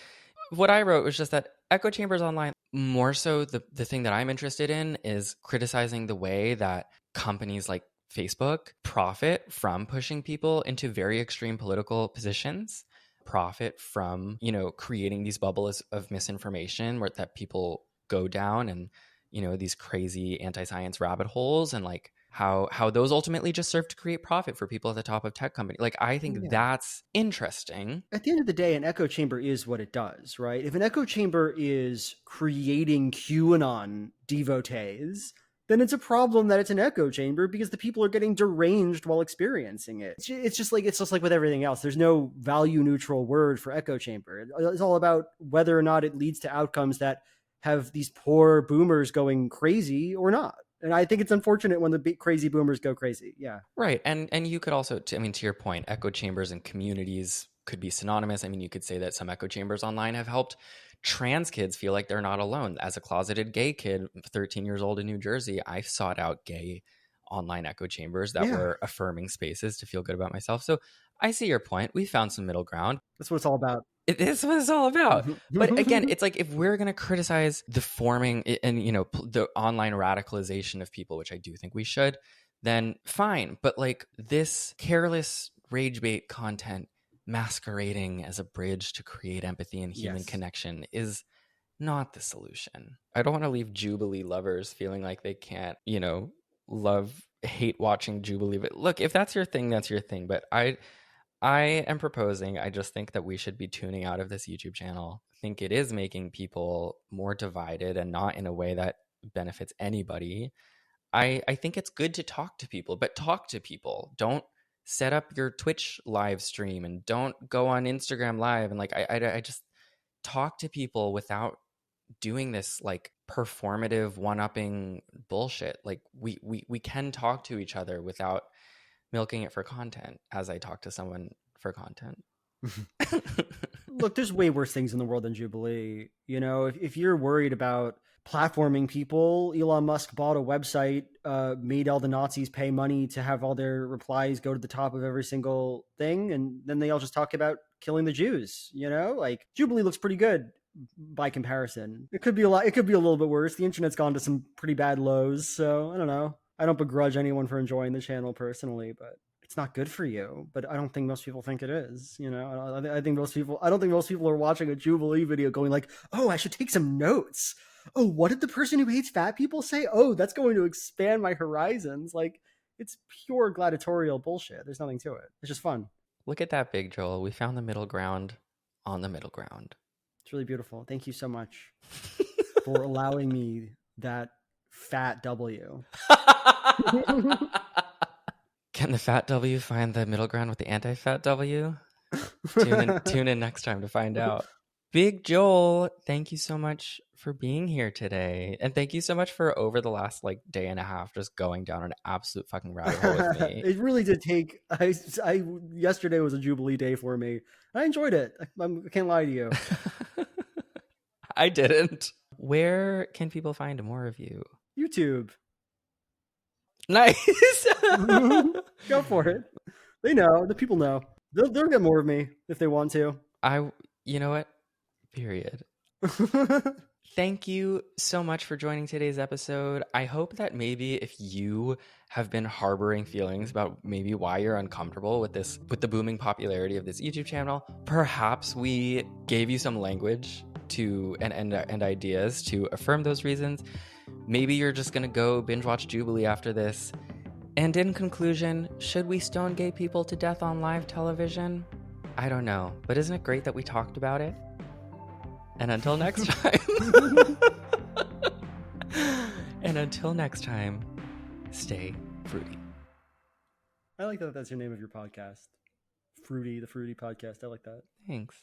what I wrote was just that echo chambers online, more so the thing that I'm interested in is criticizing the way that companies like Facebook profit from pushing people into very extreme political positions, profit from, you know, creating these bubbles of misinformation where that people go down, and, you know, these crazy anti-science rabbit holes, and like how those ultimately just serve to create profit for people at the top of tech companies. Like, I think that's interesting.
At the end of the day, an echo chamber is what it does, right? If an echo chamber is creating QAnon devotees, then it's a problem that it's an echo chamber, because the people are getting deranged while experiencing it. It's just like with everything else. There's no value neutral word for echo chamber. It's all about whether or not it leads to outcomes that have these poor boomers going crazy or not. And I think it's unfortunate when the crazy boomers go crazy. Yeah.
Right. And you could also, I mean, to your point, echo chambers and communities could be synonymous. I mean, you could say that some echo chambers online have helped trans kids feel like they're not alone. As a closeted gay kid, 13 years old in New Jersey, I sought out gay online echo chambers that were affirming spaces to feel good about myself. So I see your point. We found some middle ground.
That's what it's all about.
It is what it's all about. But again, it's like, if we're going to criticize the forming and, you know, the online radicalization of people, which I do think we should, then fine. But like, this careless rage bait content masquerading as a bridge to create empathy and human connection is not the solution. I don't want to leave Jubilee lovers feeling like they can't, you know, hate watching Jubilee. But look, if that's your thing, that's your thing. But I am proposing, I just think that we should be tuning out of this YouTube channel. I think it is making people more divided and not in a way that benefits anybody. I think it's good to talk to people, but talk to people. Don't set up your Twitch live stream and don't go on Instagram live. And like, I just talk to people without doing this like performative one-upping bullshit. Like we can talk to each other without milking it for content, as I talk to someone for content.
Look, there's way worse things in the world than Jubilee. You know, if you're worried about platforming people, Elon Musk bought a website, made all the Nazis pay money to have all their replies go to the top of every single thing, and then they all just talk about killing the Jews. You know, like Jubilee looks pretty good by comparison. It could be a lot. It could be a little bit worse. The internet's gone to some pretty bad lows, so I don't know. I don't begrudge anyone for enjoying the channel personally, but it's not good for you. But I don't think most people think it is. You know, I think most people. I don't think most people are watching a Jubilee video going like, "Oh, I should take some notes. Oh, what did the person who hates fat people say? Oh, that's going to expand my horizons." Like, it's pure gladiatorial bullshit. There's nothing to it. It's just fun.
Look at that, Big Joel. We found the middle ground on the middle ground.
It's really beautiful. Thank you so much for allowing me that fat W.
Can the fat W find the middle ground with the anti-fat W? Tune in next time to find out. Big Joel, thank you so much for being here today. And thank you so much for over the last like day and a half just going down an absolute fucking rabbit hole with me.
It really did take yesterday was a Jubilee day for me. I enjoyed it. I can't lie to you.
I didn't. Where can people find more of you?
YouTube.
Nice.
Go for it. They know. The people know. They'll get more of me if they want to.
You know what? Period. Thank you so much for joining today's episode. I hope that maybe if you have been harboring feelings about maybe why you're uncomfortable with the booming popularity of this YouTube channel, perhaps we gave you some language to and ideas to affirm those reasons. Maybe you're just gonna go binge watch Jubilee after this. And in conclusion, should we stone gay people to death on live television? I don't know, but isn't it great that we talked about it? And until next time, stay fruity.
I like that that's your name of your podcast. Fruity, the Fruity Podcast. I like that.
Thanks.